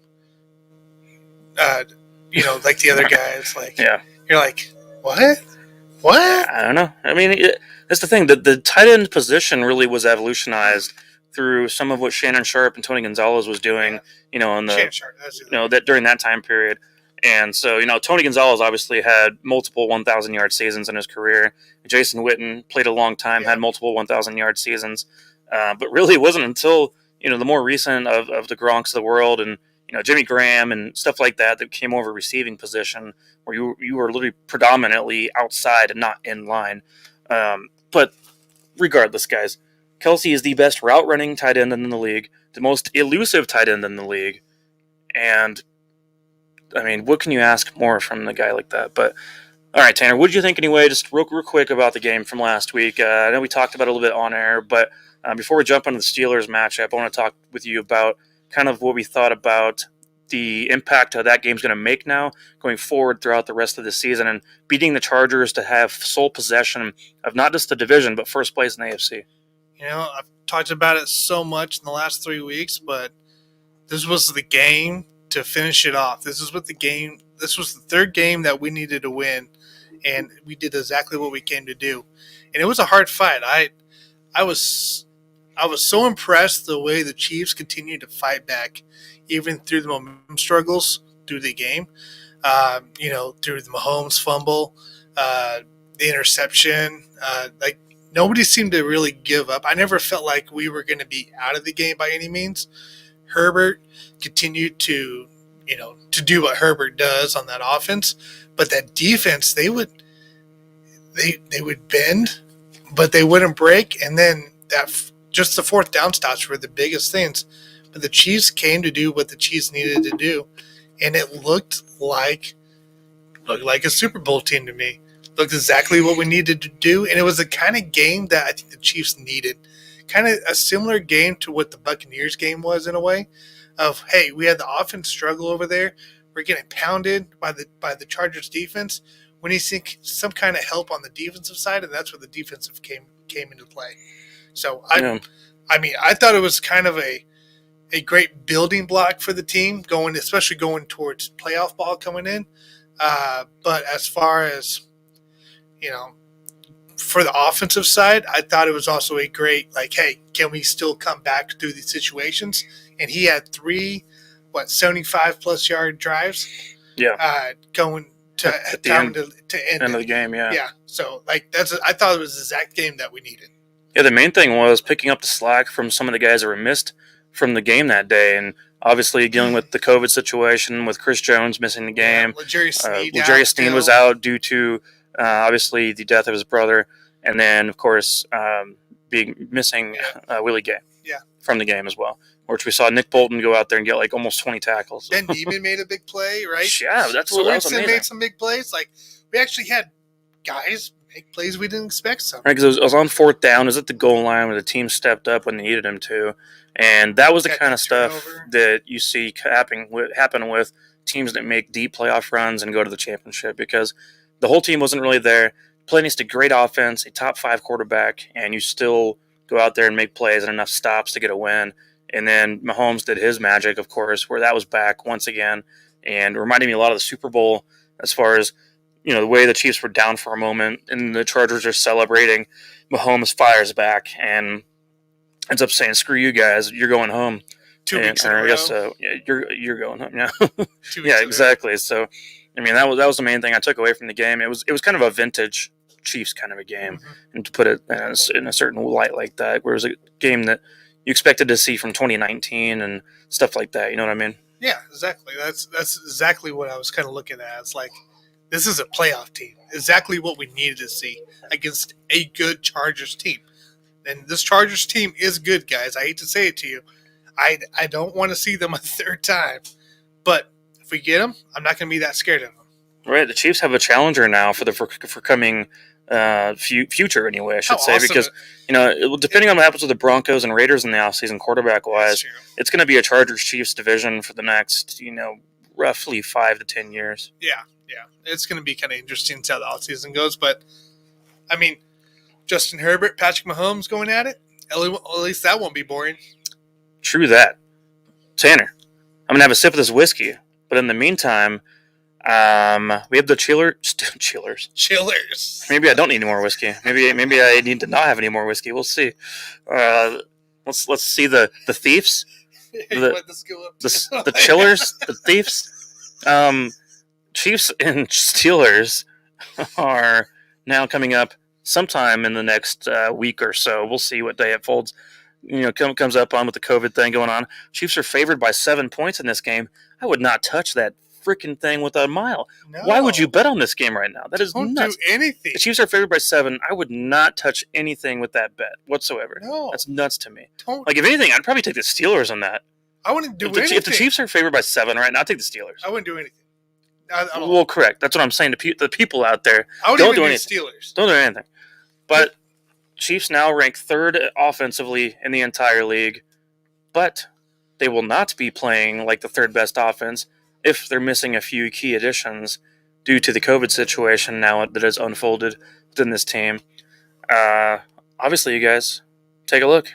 Speaker 1: like the other guys,
Speaker 2: yeah.
Speaker 1: You're like, what?
Speaker 2: I don't know. That's the thing. The tight end position really was evolutionized through some of what Shannon Sharp and Tony Gonzalez was doing, in the, that during that time period. And so, Tony Gonzalez obviously had multiple 1,000-yard seasons in his career. Jason Witten played a long time, had multiple 1,000-yard seasons. But really it wasn't until, the more recent of the Gronks of the world and, Jimmy Graham and stuff like that came over receiving position where you were literally predominantly outside and not in line. But regardless, guys, Kelce is the best route running tight end in the league, the most elusive tight end in the league. And, what can you ask more from a guy like that? But, all right, Tanner, what did you think anyway? Just real quick about the game from last week. I know we talked about it a little bit on air, but before we jump into the Steelers matchup, I want to talk with you about kind of what we thought about the impact that game's going to make now going forward throughout the rest of the season and beating the Chargers to have sole possession of not just the division, but first place in the AFC.
Speaker 1: I've talked about it so much in the last 3 weeks, but this was the game to finish it off. This was the third game that we needed to win, and we did exactly what we came to do. And it was a hard fight. I was so impressed the way the Chiefs continued to fight back, even through the momentum struggles through the game. Through the Mahomes fumble, the interception. Nobody seemed to really give up. I never felt like we were going to be out of the game by any means. Herbert continued to do what Herbert does on that offense, but that defense, they would bend, but they wouldn't break, and then just the fourth down stops were the biggest things. But the Chiefs came to do what the Chiefs needed to do, and it looked like a Super Bowl team to me. Looked exactly what we needed to do, and it was the kind of game that I think the Chiefs needed kind of a similar game to what the Buccaneers game was in a way. Of hey, we had the offense struggle over there. We're getting pounded by the Chargers defense. We need some kind of help on the defensive side, and that's where the defensive came into play. So I thought it was kind of a great building block for the team especially going towards playoff ball coming in. But as far as for the offensive side, I thought it was also a great hey, can we still come back through these situations? And he had 75 plus yard drives.
Speaker 2: Yeah.
Speaker 1: Going to
Speaker 2: at the end
Speaker 1: of the
Speaker 2: game. Yeah.
Speaker 1: Yeah. So I thought it was the exact game that we needed.
Speaker 2: Yeah, the main thing was picking up the slack from some of the guys that were missed from the game that day, and obviously dealing with the COVID situation with Chris Jones missing the game.
Speaker 1: L'Jarius
Speaker 2: Sneed was out due to obviously the death of his brother, and then of course being missing Willie Gay from the game as well, which we saw Nick Bolton go out there and get like almost 20 tackles.
Speaker 1: Ben Neiman made a big play, right?
Speaker 2: Yeah, that was amazing.
Speaker 1: Made some big plays. Like we actually had guys make plays we didn't expect. Some
Speaker 2: right, because it was on fourth down. It was at the goal line where the team stepped up when they needed him to, and that was the kind of stuff that you see happen with teams that make deep playoff runs and go to the championship, because the whole team wasn't really there. Play against a great offense, a top 5 quarterback, and you still go out there and make plays and enough stops to get a win. And then Mahomes did his magic, of course, where that was back once again, and reminded me a lot of the Super Bowl as far as the way the Chiefs were down for a moment and the Chargers are celebrating. Mahomes fires back and ends up saying, "Screw you guys, you're going home."
Speaker 1: 2 weeks in a row.
Speaker 2: So you're going home. Yeah, yeah, exactly. So, I mean, that was the main thing I took away from the game. It was kind of a vintage Chiefs kind of a game, and to put it in a certain light like that, where it was a game that you expected to see from 2019 and stuff like that. You know what I mean?
Speaker 1: Yeah, exactly. That's exactly what I was kind of looking at. It's like, this is a playoff team. Exactly what we needed to see against a good Chargers team. And this Chargers team is good, guys. I hate to say it to you. I don't want to see them a third time. But if we get them, I'm not going to be that scared of them.
Speaker 2: Right. The Chiefs have a challenger now for coming future, anyway, I should say.
Speaker 1: Awesome.
Speaker 2: Because, depending on what happens with the Broncos and Raiders in the offseason quarterback-wise, it's going to be a Chargers-Chiefs division for the next, roughly 5 to 10 years.
Speaker 1: Yeah. It's going to be kind of interesting to see how the offseason goes. But, I mean, Justin Herbert, Patrick Mahomes going at it, at least that won't be boring.
Speaker 2: True that. Tanner, I'm going to have a sip of this whiskey. But in the meantime, we have the chillers. Maybe I don't need any more whiskey. Maybe I need to not have any more whiskey. We'll see. Let's see the thieves. The chillers, the thieves. Chiefs and Steelers are now coming up sometime in the next week or so. We'll see what day it folds. Comes up on with the COVID thing going on. Chiefs are favored by 7 points in this game. I would not touch that freaking thing with a mile. No. Why would you bet on this game right now? That is nuts.
Speaker 1: Don't do anything.
Speaker 2: The Chiefs are favored by 7. I would not touch anything with that bet whatsoever.
Speaker 1: No.
Speaker 2: That's nuts to me. If anything, I'd probably take the Steelers on that.
Speaker 1: I wouldn't do anything.
Speaker 2: If the Chiefs are favored by 7 right now, I'd take the Steelers.
Speaker 1: I wouldn't do anything.
Speaker 2: Well, correct. That's what I'm saying to the people out there.
Speaker 1: Don't do anything. Steelers.
Speaker 2: Don't do anything. But Chiefs now rank 3rd offensively in the entire league, but they will not be playing like the 3rd best offense if they're missing a few key additions due to the COVID situation now that has unfolded within this team. Obviously, you guys, take a look.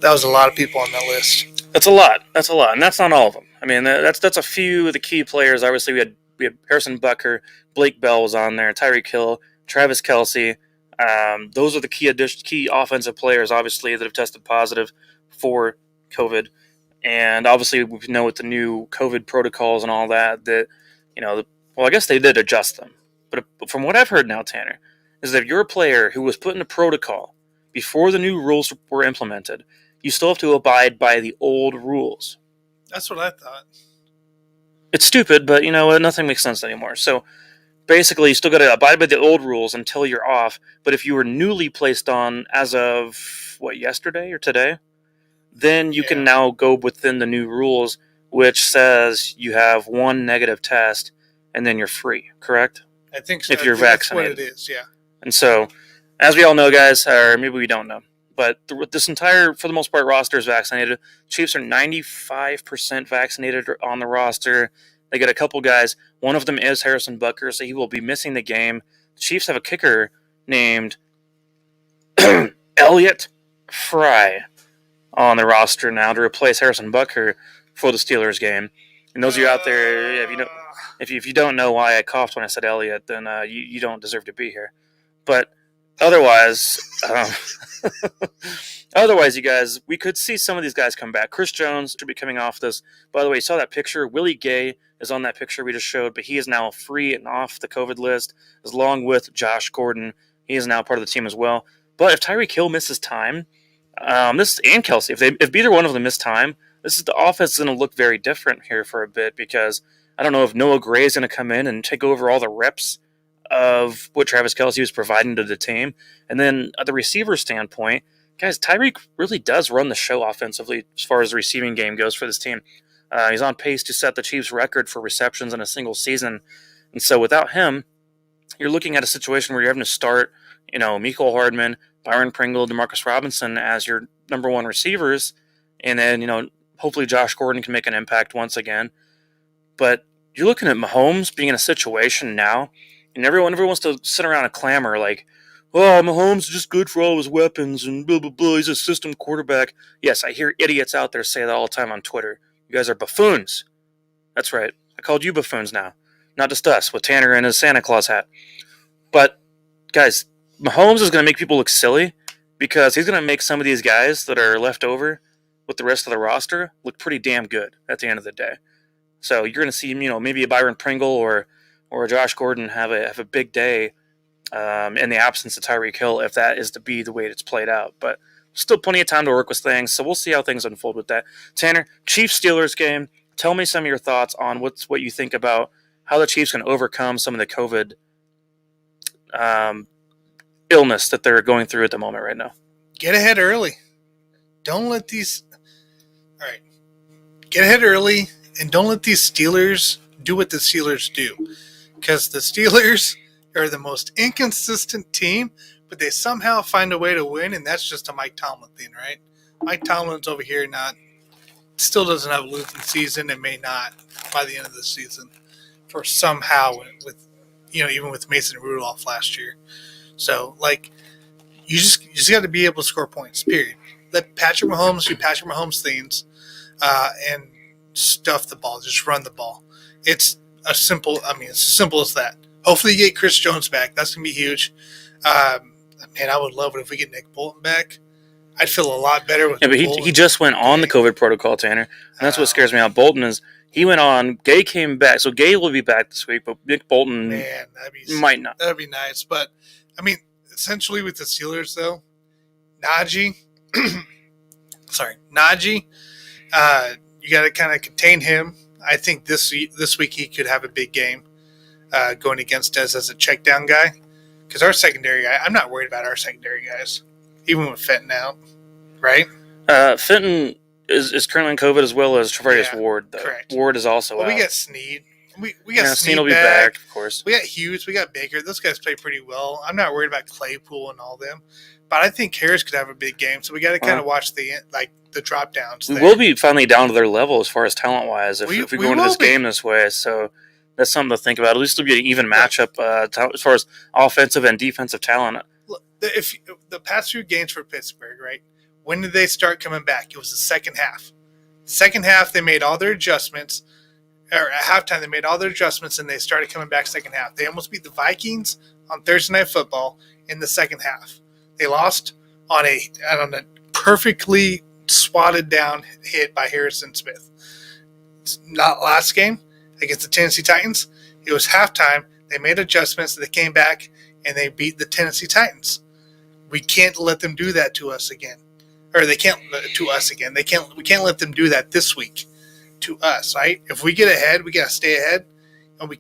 Speaker 1: That was a lot of people on that list.
Speaker 2: That's a lot, and that's not all of them. I mean, that's a few of the key players. Obviously, we had Harrison Butker, Blake Bell was on there, Tyreek Hill, Travis Kelce. Those are the key offensive players, obviously, that have tested positive for COVID. And obviously, we know with the new COVID protocols and all that, I guess they did adjust them. But from what I've heard now, Tanner, is that if you're a player who was put in a protocol before the new rules were implemented, you still have to abide by the old rules.
Speaker 1: That's what I thought.
Speaker 2: It's stupid, but nothing makes sense anymore. So basically, you still got to abide by the old rules until you're off. But if you were newly placed on as of, yesterday or today, then you can now go within the new rules, which says you have 1 negative test and then you're free, correct?
Speaker 1: I think so.
Speaker 2: If you're
Speaker 1: that's what
Speaker 2: vaccinated.
Speaker 1: it is, yeah.
Speaker 2: And so, as we all know, guys, or maybe we don't know, but this entire, for the most part, roster is vaccinated. Chiefs are 95% vaccinated on the roster. They got a couple guys. One of them is Harrison Butker, so he will be missing the game. The Chiefs have a kicker named Elliott Fry on the roster now to replace Harrison Butker for the Steelers game. And those of you out there, if you don't know why I coughed when I said Elliott, then you don't deserve to be here. But otherwise, you guys, we could see some of these guys come back. Chris Jones should be coming off this. By the way, you saw that picture. Willie Gay is on that picture we just showed, but he is now free and off the COVID list, along with Josh Gordon. He is now part of the team as well. But if Tyreek Hill misses time, and Kelsey, if either one of them miss time, the offense is going to look very different here for a bit, because I don't know if Noah Gray is going to come in and take over all the reps of what Travis Kelce was providing to the team. And then at the receiver standpoint, guys, Tyreek really does run the show offensively as far as the receiving game goes for this team. He's on pace to set the Chiefs' record for receptions in a single season. And so without him, you're looking at a situation where you're having to start, Mecole Hardman, Byron Pringle, Demarcus Robinson as your number one receivers. And then, hopefully Josh Gordon can make an impact once again. But you're looking at Mahomes being in a situation now, and everyone wants to sit around and clamor like, oh, Mahomes is just good for all his weapons and blah, blah, blah. He's a system quarterback. Yes, I hear idiots out there say that all the time on Twitter. You guys are buffoons. That's right. I called you buffoons now. Not just us, with Tanner in his Santa Claus hat. But, guys, Mahomes is going to make people look silly, because he's going to make some of these guys that are left over with the rest of the roster look pretty damn good at the end of the day. So you're going to see, maybe a Byron Pringle or a Josh Gordon have a big day in the absence of Tyreek Hill, if that is to be the way it's played out. But still plenty of time to work with things, so we'll see how things unfold with that. Tanner, Chiefs-Steelers game, tell me some of your thoughts on what you think about how the Chiefs can overcome some of the COVID illness that they're going through at the moment right now.
Speaker 1: Get ahead early. Don't let these... All right. Get ahead early, and don't let these Steelers do what the Steelers do. Because the Steelers are the most inconsistent team, but they somehow find a way to win, and that's just a Mike Tomlin thing, right? Mike Tomlin's over here still doesn't have a losing season, and may not by the end of the season, for somehow with even with Mason Rudolph last year. So you just got to be able to score points. Period. Let Patrick Mahomes do Patrick Mahomes things, and stuff the ball. Just run the ball. It's as simple as that. Hopefully you get Chris Jones back. That's gonna be huge. Man, I would love it if we get Nick Bolton back. I'd feel a lot better with.
Speaker 2: Yeah, but he just went on the COVID protocol, Tanner, and that's what scares me out. Bolton is he went on. Gay came back, so Gay will be back this week, but Nick Bolton might not.
Speaker 1: That'd be nice, but essentially with the Steelers though, Najee, you got to kind of contain him. I think this week he could have a big game going against Dez as a check down guy, because our secondary guy, I'm not worried about our secondary guys, even with Fenton out, right?
Speaker 2: Fenton is currently in COVID, as well as Travarius Ward. Though.
Speaker 1: Correct.
Speaker 2: Ward is also out.
Speaker 1: We got Snead. We got
Speaker 2: Snead will be
Speaker 1: back,
Speaker 2: of course.
Speaker 1: We got Hughes. We got Baker. Those guys play pretty well. I'm not worried about Claypool and all them, but I think Harris could have a big game. So we got to kind of watch the drop downs.
Speaker 2: We will be finally down to their level as far as talent wise if we go into this game this way. So that's something to think about. At least it'll be an even matchup as far as offensive and defensive talent.
Speaker 1: Look, if the past few games for Pittsburgh, right? When did they start coming back? It was the second half. Second half, they made all their adjustments. Or at halftime, they made all their adjustments, and they started coming back second half. They almost beat the Vikings on Thursday Night Football in the second half. They lost on a perfectly swatted down hit by Harrison Smith. Not last game against the Tennessee Titans. It was halftime. They made adjustments. They came back, and they beat the Tennessee Titans. We can't let them do that to us again. Or they can't to us again. We can't let them do that this week to us, right? If we get ahead, we got to stay ahead, and we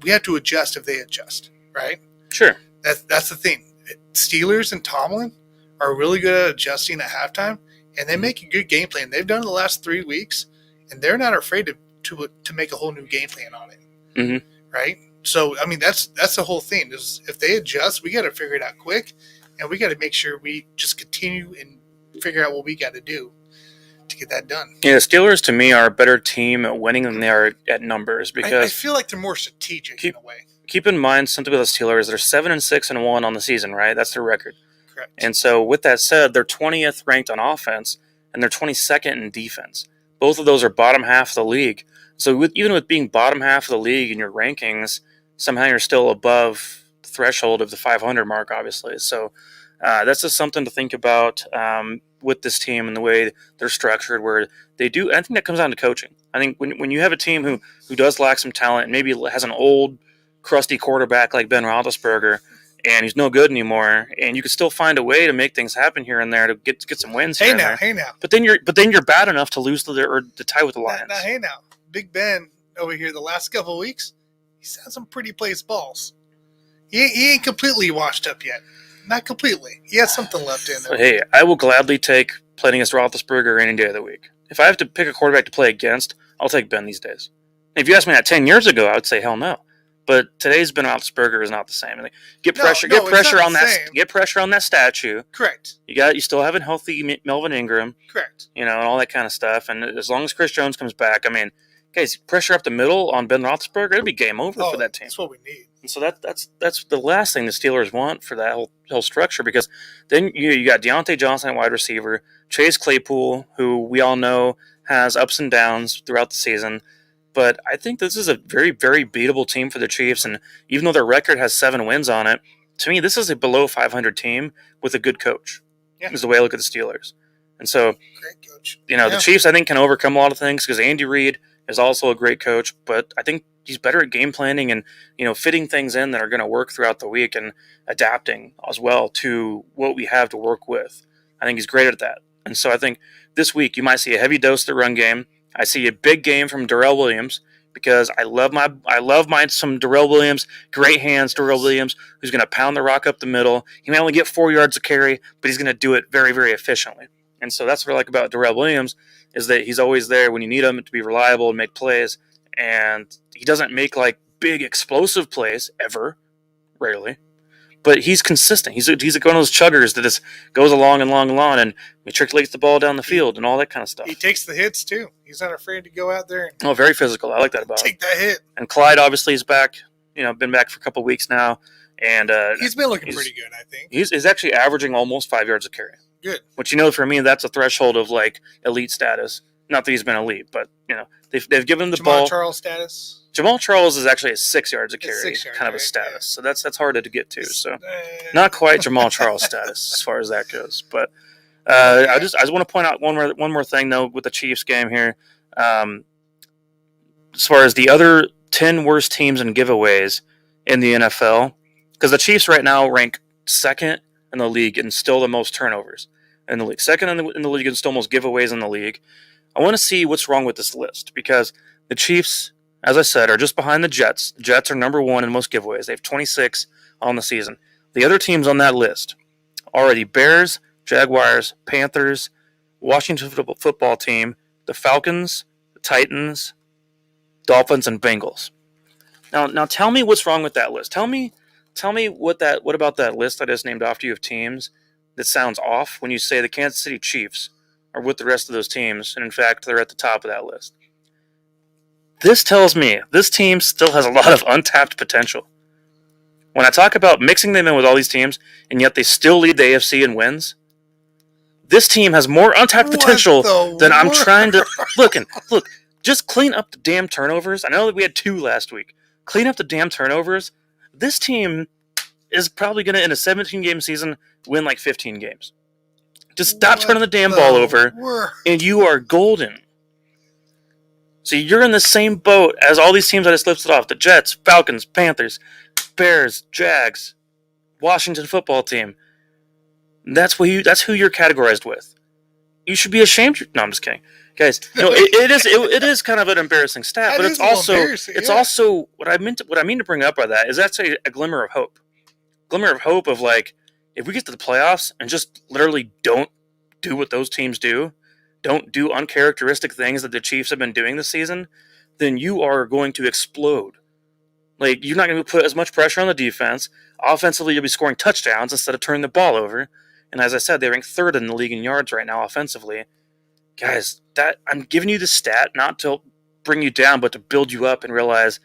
Speaker 1: have to adjust if they adjust, right?
Speaker 2: Sure.
Speaker 1: That's the thing. Steelers and Tomlin are really good at adjusting at halftime, and they make a good game plan. They've done it the last 3 weeks, and they're not afraid to make a whole new game plan on it, right? So I mean, that's the whole thing. Is if they adjust, we got to figure it out quick, and we got to make sure we just continue and figure out what we got to do to get that done.
Speaker 2: Yeah, the Steelers to me are a better team at winning than they are at numbers because
Speaker 1: I feel like they're more strategic in a way.
Speaker 2: Keep in mind something with the Steelers. They're 7-6-1 on the season, right? That's their record.
Speaker 1: Correct.
Speaker 2: And so, with that said, they're 20th ranked on offense and they're 22nd in defense. Both of those are bottom half of the league. So, even with being bottom half of the league in your rankings, somehow you're still above the threshold of the 500 mark, obviously. So, that's just something to think about with this team and the way they're structured. Where they do, I think that comes down to coaching. I think when you have a team who does lack some talent and maybe has an old, crusty quarterback like Ben Roethlisberger, and he's no good anymore, and you can still find a way to make things happen here and there to get some wins.
Speaker 1: Hey now.
Speaker 2: But then you're bad enough to lose to tie with the Lions.
Speaker 1: Now, Big Ben over here the last couple of weeks, he's had some pretty placed balls. He ain't completely washed up yet. Not completely. He has something left in there.
Speaker 2: But hey, I will gladly take playing against Roethlisberger any day of the week. If I have to pick a quarterback to play against, I'll take Ben these days. If you asked me that 10 years ago, I would say hell no. But today's Ben Roethlisberger is not the same. Get pressure on that. Get pressure on that statue.
Speaker 1: Correct.
Speaker 2: You still have a healthy Melvin Ingram.
Speaker 1: Correct.
Speaker 2: And all that kind of stuff. And as long as Chris Jones comes back, I mean, guys, pressure up the middle on Ben Roethlisberger, it'll be game over for that team.
Speaker 1: That's what we need.
Speaker 2: And so that's the last thing the Steelers want for that whole structure, because then you got Deontay Johnson at wide receiver, Chase Claypool, who we all know has ups and downs throughout the season. But I think this is a very, very beatable team for the Chiefs. And even though their record has 7 wins on it, to me, this is a below 500 team with a good coach. Yeah. Is the way I look at the Steelers. And so,
Speaker 1: great coach.
Speaker 2: The Chiefs, I think, can overcome a lot of things because Andy Reid is also a great coach. But I think he's better at game planning and, fitting things in that are going to work throughout the week and adapting as well to what we have to work with. I think he's great at that. And so I think this week you might see a heavy dose of the run game. I see a big game from Darrell Williams because I love some Darrell Williams, great hands, Darrell Williams, who's going to pound the rock up the middle. He may only get 4 yards of carry, but he's going to do it very, very efficiently. And so that's what I like about Darrell Williams is that he's always there when you need him to be reliable and make plays. And he doesn't make like big explosive plays ever, rarely. But he's consistent. He's one of those chuggers that just goes along and matriculates the ball down the field and all that kind of stuff.
Speaker 1: He takes the hits too. He's not afraid to go out there.
Speaker 2: Very physical. I like that about him.
Speaker 1: Take that hit.
Speaker 2: And Clyde obviously is back. Been back for a couple of weeks now, and
Speaker 1: he's been looking pretty good. I think
Speaker 2: he's actually averaging almost 5 yards of carry.
Speaker 1: Good.
Speaker 2: Which for me, that's a threshold of like elite status. Not that he's been elite, but they've given him the ball.
Speaker 1: Jamal Charles status.
Speaker 2: Jamal Charles is actually a 6 yards of carry, kind of a status. Yeah. So that's harder to get to. So not quite Jamal Charles status as far as that goes. But I just want to point out one more thing though with the Chiefs game here. As far as the other 10 worst teams in giveaways in the NFL, because the Chiefs right now rank second in the league and still the most turnovers in the league. Second in the league and still most giveaways in the league. I want to see what's wrong with this list because the Chiefs, as I said, are just behind the Jets. The Jets are number 1 in most giveaways. They have 26 on the season. The other teams on that list are the Bears, Jaguars, Panthers, Washington football team, the Falcons, the Titans, Dolphins, and Bengals. Now tell me what's wrong with that list. Tell me what about that list I just named after you of teams that sounds off when you say the Kansas City Chiefs are with the rest of those teams, and in fact, they're at the top of that list. This tells me this team still has a lot of untapped potential. When I talk about mixing them in with all these teams, and yet they still lead the AFC in wins, this team has more untapped potential than I'm trying to... Look, just clean up the damn turnovers. I know that we had 2 last week. Clean up the damn turnovers. This team is probably going to, in a 17-game season, win like 15 games. Just stop turning the damn ball over, and you are golden. So you're in the same boat as all these teams I just listed off. The Jets, Falcons, Panthers, Bears, Jags, Washington football team. That's who you're categorized with. You should be ashamed. No, I'm just kidding. Guys, it is kind of an embarrassing stat, but it's also what I mean to bring up by that is actually a glimmer of hope. Glimmer of hope of like, if we get to the playoffs and just literally don't do what those teams do, don't do uncharacteristic things that the Chiefs have been doing this season, then you are going to explode Like, you're not going to put as much pressure on the defense. Offensively, you'll be scoring touchdowns instead of turning the ball over. And as I said, they rank third in the league in yards right now offensively. Guys, that I'm giving you the stat not to bring you down, but to build you up and realize,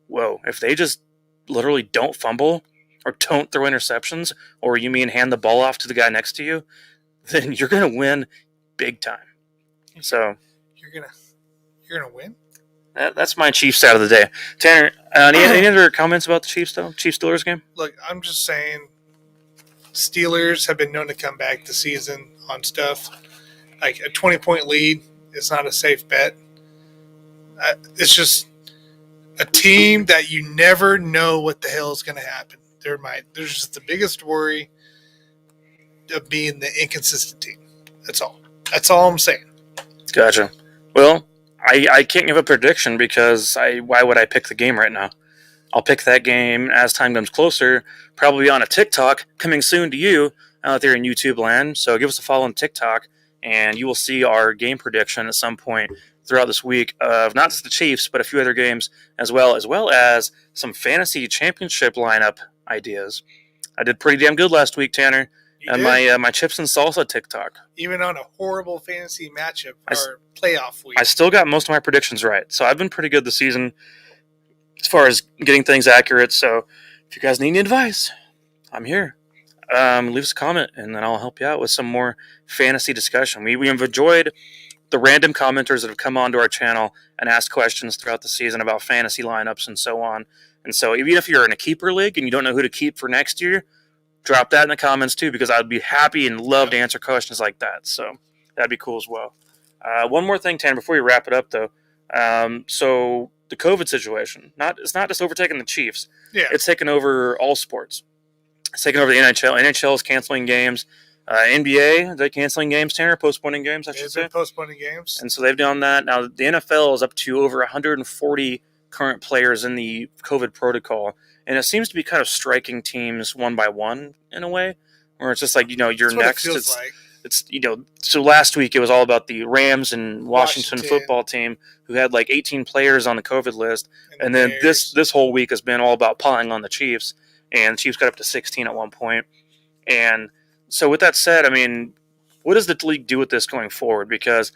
Speaker 2: whoa, if they just literally don't fumble or don't throw interceptions, or you mean hand the ball off to the guy next to you, then you're going to win big time. So
Speaker 1: you're gonna win.
Speaker 2: That's my Chiefs stat of the day. Tanner, any other comments about the Chiefs though? Chiefs-Steelers game?
Speaker 1: Look, I'm just saying, Steelers have been known to come back this season on stuff. Like a 20-point lead is not a safe bet. It's just a team that you never know what the hell is going to happen. There's just the biggest worry of being the inconsistent team. That's all. That's all I'm saying.
Speaker 2: Gotcha. Well, I can't give a prediction because why would I pick the game right now? I'll pick that game as time comes closer, probably on a TikTok coming soon to you out there in YouTube land. So give us a follow on TikTok, and you will see our game prediction at some point throughout this week of not just the Chiefs, but a few other games as well as some fantasy championship lineup ideas. I did pretty damn good last week, Tanner, on my chips and salsa TikTok.
Speaker 1: Even on a horrible fantasy matchup or playoff week.
Speaker 2: I still got most of my predictions right, so I've been pretty good this season as far as getting things accurate. So if you guys need any advice, I'm here. Leave us a comment, and then I'll help you out with some more fantasy discussion. We have enjoyed the random commenters that have come onto our channel and asked questions throughout the season about fantasy lineups and so on. And so even if you're in a keeper league and you don't know who to keep for next year, drop that in the comments too, because I'd be happy and love to answer questions like that. So that'd be cool as well. One more thing, Tanner, before we wrap it up, though. So the COVID situation, it's not just overtaking the Chiefs.
Speaker 1: Yeah.
Speaker 2: It's taken over all sports. It's taken over the NHL. NHL is canceling games. NBA, they're canceling games, Tanner, postponing games, I should say.
Speaker 1: Postponing games.
Speaker 2: And so they've done that. Now, the NFL is up to over 140 current players in the COVID protocol. And it seems to be kind of striking teams one by one in a way, where it's just like, you're
Speaker 1: That's
Speaker 2: next.
Speaker 1: What it feels like.
Speaker 2: It's so last week it was all about the Rams and Washington football team who had like 18 players on the COVID list. And then this whole week has been all about piling on the Chiefs. And the Chiefs got up to 16 at one point. And so with that said, I mean, what does the league do with this going forward? Because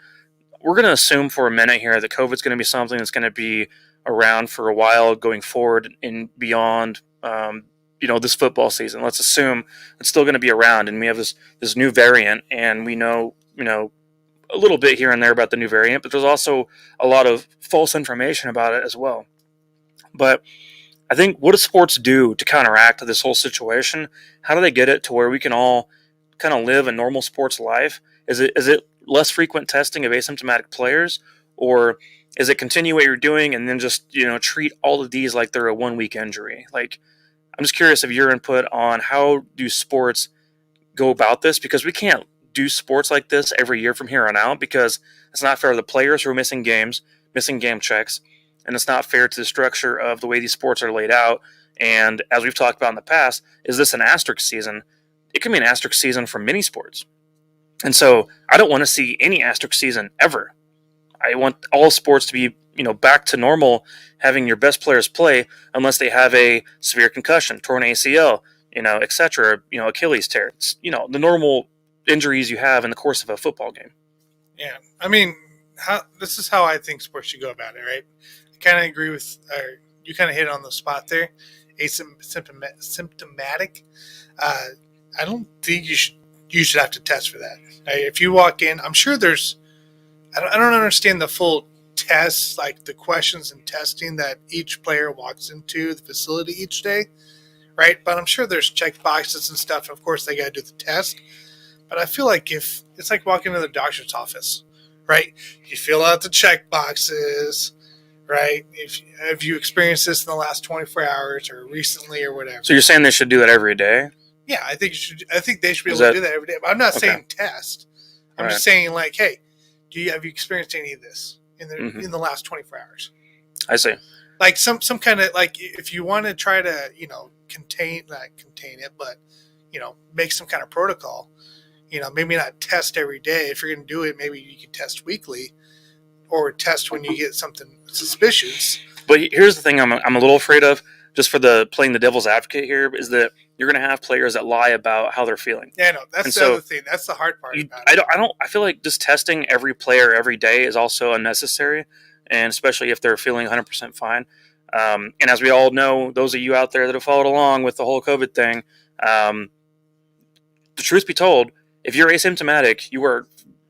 Speaker 2: we're going to assume for a minute here that COVID's going to be something that's going to be around for a while going forward and beyond, this football season. Let's assume it's still going to be around, and we have this new variant, and we know, a little bit here and there about the new variant, but there's also a lot of false information about it as well. But I think, what do sports do to counteract this whole situation? How do they get it to where we can all kind of live a normal sports life? Is it less frequent testing of asymptomatic players, or is it continue what you're doing and then just treat all of these like they're a 1 week injury? Like, I'm just curious of your input on how do sports go about this, because we can't do sports like this every year from here on out, because it's not fair to the players who are missing games, missing game checks, and it's not fair to the structure of the way these sports are laid out. And as we've talked about in the past, is this an asterisk season? It can be an asterisk season for many sports. And so I don't want to see any asterisk season ever. I want all sports to be, back to normal, having your best players play unless they have a severe concussion, torn ACL, etc., Achilles tear. It's, the normal injuries you have in the course of a football game.
Speaker 1: Yeah. I mean, this is how I think sports should go about it, right? I kind of agree with, you kind of hit on the spot there. Symptomatic. I don't think you should have to test for that. If you walk in, I'm sure I don't understand the full tests, like the questions and testing that each player walks into the facility each day, right? But I'm sure there's check boxes and stuff. Of course, they got to do the test. But I feel like if it's like walking into the doctor's office, right? You fill out the check boxes, right? If you experienced this in the last 24 hours or recently or whatever.
Speaker 2: So you're saying they should do that every day?
Speaker 1: Yeah, I think they should be able to do that every day. But I'm not saying test. I'm just saying, like, hey, have you experienced any of this in the last 24 hours?
Speaker 2: I see.
Speaker 1: Like some kind of, like, if you want to try to contain it, but make some kind of protocol. Maybe not test every day. If you're going to do it, maybe you can test weekly, or test when you get something suspicious.
Speaker 2: But here's the thing: I'm a little afraid of. just for the playing the devil's advocate here, is that you're going to have players that lie about how they're feeling.
Speaker 1: Yeah, no, that's the other thing. That's the hard part about it.
Speaker 2: I feel like just testing every player every day is also unnecessary, and especially if they're feeling 100% fine. And as we all know, those of you out there that have followed along with the whole COVID thing, the truth be told, if you're asymptomatic, you are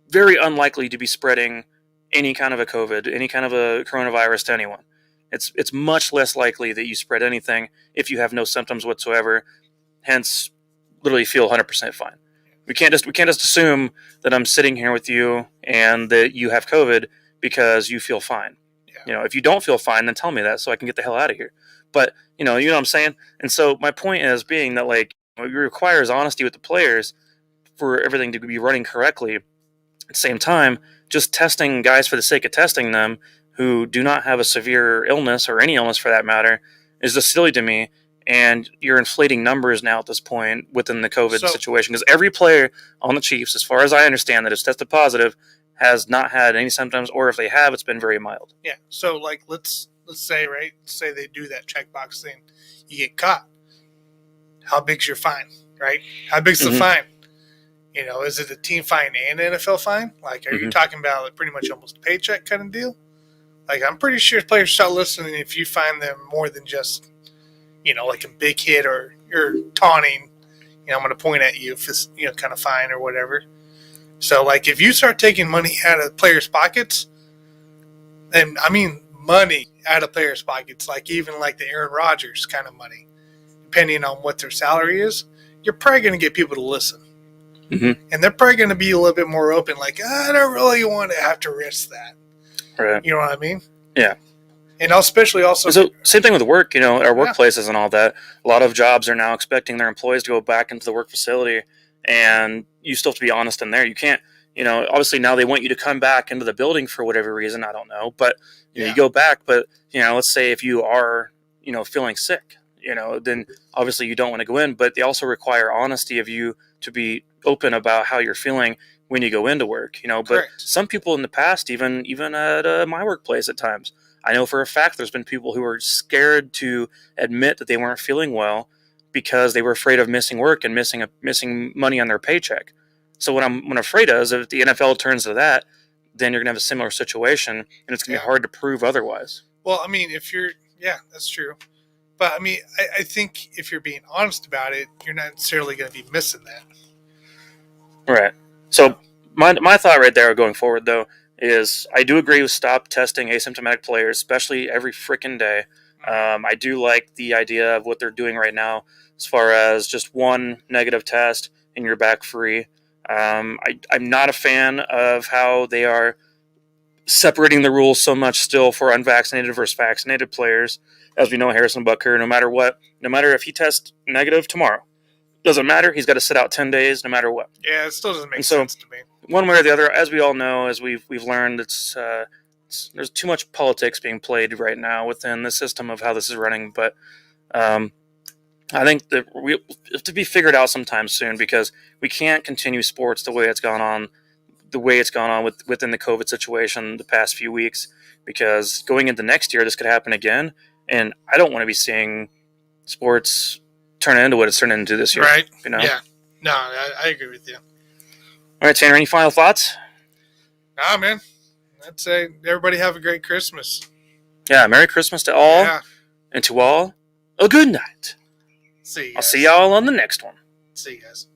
Speaker 2: very unlikely to be spreading any kind of a COVID, any kind of a coronavirus to anyone. It's much less likely that you spread anything if you have no symptoms whatsoever. Hence, literally feel 100% fine. We can't just assume that I'm sitting here with you and that you have COVID because you feel fine. Yeah. If you don't feel fine, then tell me that so I can get the hell out of here. But you know what I'm saying. And so my point is being that it requires honesty with the players for everything to be running correctly. At the same time, just testing guys for the sake of testing them who do not have a severe illness or any illness for that matter is just silly to me. And you're inflating numbers now at this point within the COVID situation, because every player on the Chiefs, as far as I understand, that has tested positive has not had any symptoms, or if they have, it's been very mild.
Speaker 1: Yeah. So let's say they do that checkbox thing, you get caught. How big's your fine, right? How big's the fine? Is it a team fine and an NFL fine? Are you talking about pretty much almost a paycheck kind of deal? I'm pretty sure players start listening if you find them more than just, a big hit or you're taunting, I'm going to point at you if it's, kind of fine or whatever. So, if you start taking money out of players' pockets, and I mean money out of players' pockets, even the Aaron Rodgers kind of money, depending on what their salary is, you're probably going to get people to listen. Mm-hmm. And they're probably going to be a little bit more open, I don't really want to have to risk that.
Speaker 2: Right.
Speaker 1: You know what I mean?
Speaker 2: Yeah.
Speaker 1: And especially also...
Speaker 2: So, same thing with work, our workplaces and all that. A lot of jobs are now expecting their employees to go back into the work facility, and you still have to be honest in there. You can't, obviously now they want you to come back into the building for whatever reason, I don't know. But, you go back, but, let's say if you are, feeling sick, then obviously you don't want to go in, but they also require honesty of you to be open about how you're feeling when you go into work, but
Speaker 1: Correct.
Speaker 2: Some people in the past, even at my workplace at times, I know for a fact there's been people who were scared to admit that they weren't feeling well because they were afraid of missing work and missing money on their paycheck. So what I'm afraid of is if the NFL turns to that, then you're going to have a similar situation, and it's going to be hard to prove otherwise.
Speaker 1: Well, I mean, that's true. But, I mean, I think if you're being honest about it, you're not necessarily going to be missing that.
Speaker 2: Right. So my thought right there going forward, though, is I do agree with stop testing asymptomatic players, especially every freaking day. I do like the idea of what they're doing right now as far as just one negative test and you're back free. I'm not a fan of how they are separating the rules so much still for unvaccinated versus vaccinated players. As we know, Harrison Butker, no matter if he tests negative tomorrow, doesn't matter. He's got to sit out 10 days no matter what.
Speaker 1: Yeah, it still doesn't make sense to me.
Speaker 2: One way or the other, as we all know, as we've learned, there's too much politics being played right now within the system of how this is running. But I think that we have to be figured out sometime soon, because we can't continue sports the way it's gone on within the COVID situation the past few weeks, because going into next year, this could happen again. And I don't want to be seeing sports turn into what it's turned into this year.
Speaker 1: Right. Yeah. No, I agree with you.
Speaker 2: All right, Tanner, any final thoughts?
Speaker 1: Nah, man. I'd say everybody have a great Christmas.
Speaker 2: Yeah, Merry Christmas to all.
Speaker 1: Yeah.
Speaker 2: And to all, a good night.
Speaker 1: See you guys.
Speaker 2: I'll see y'all on the next one.
Speaker 1: See you guys.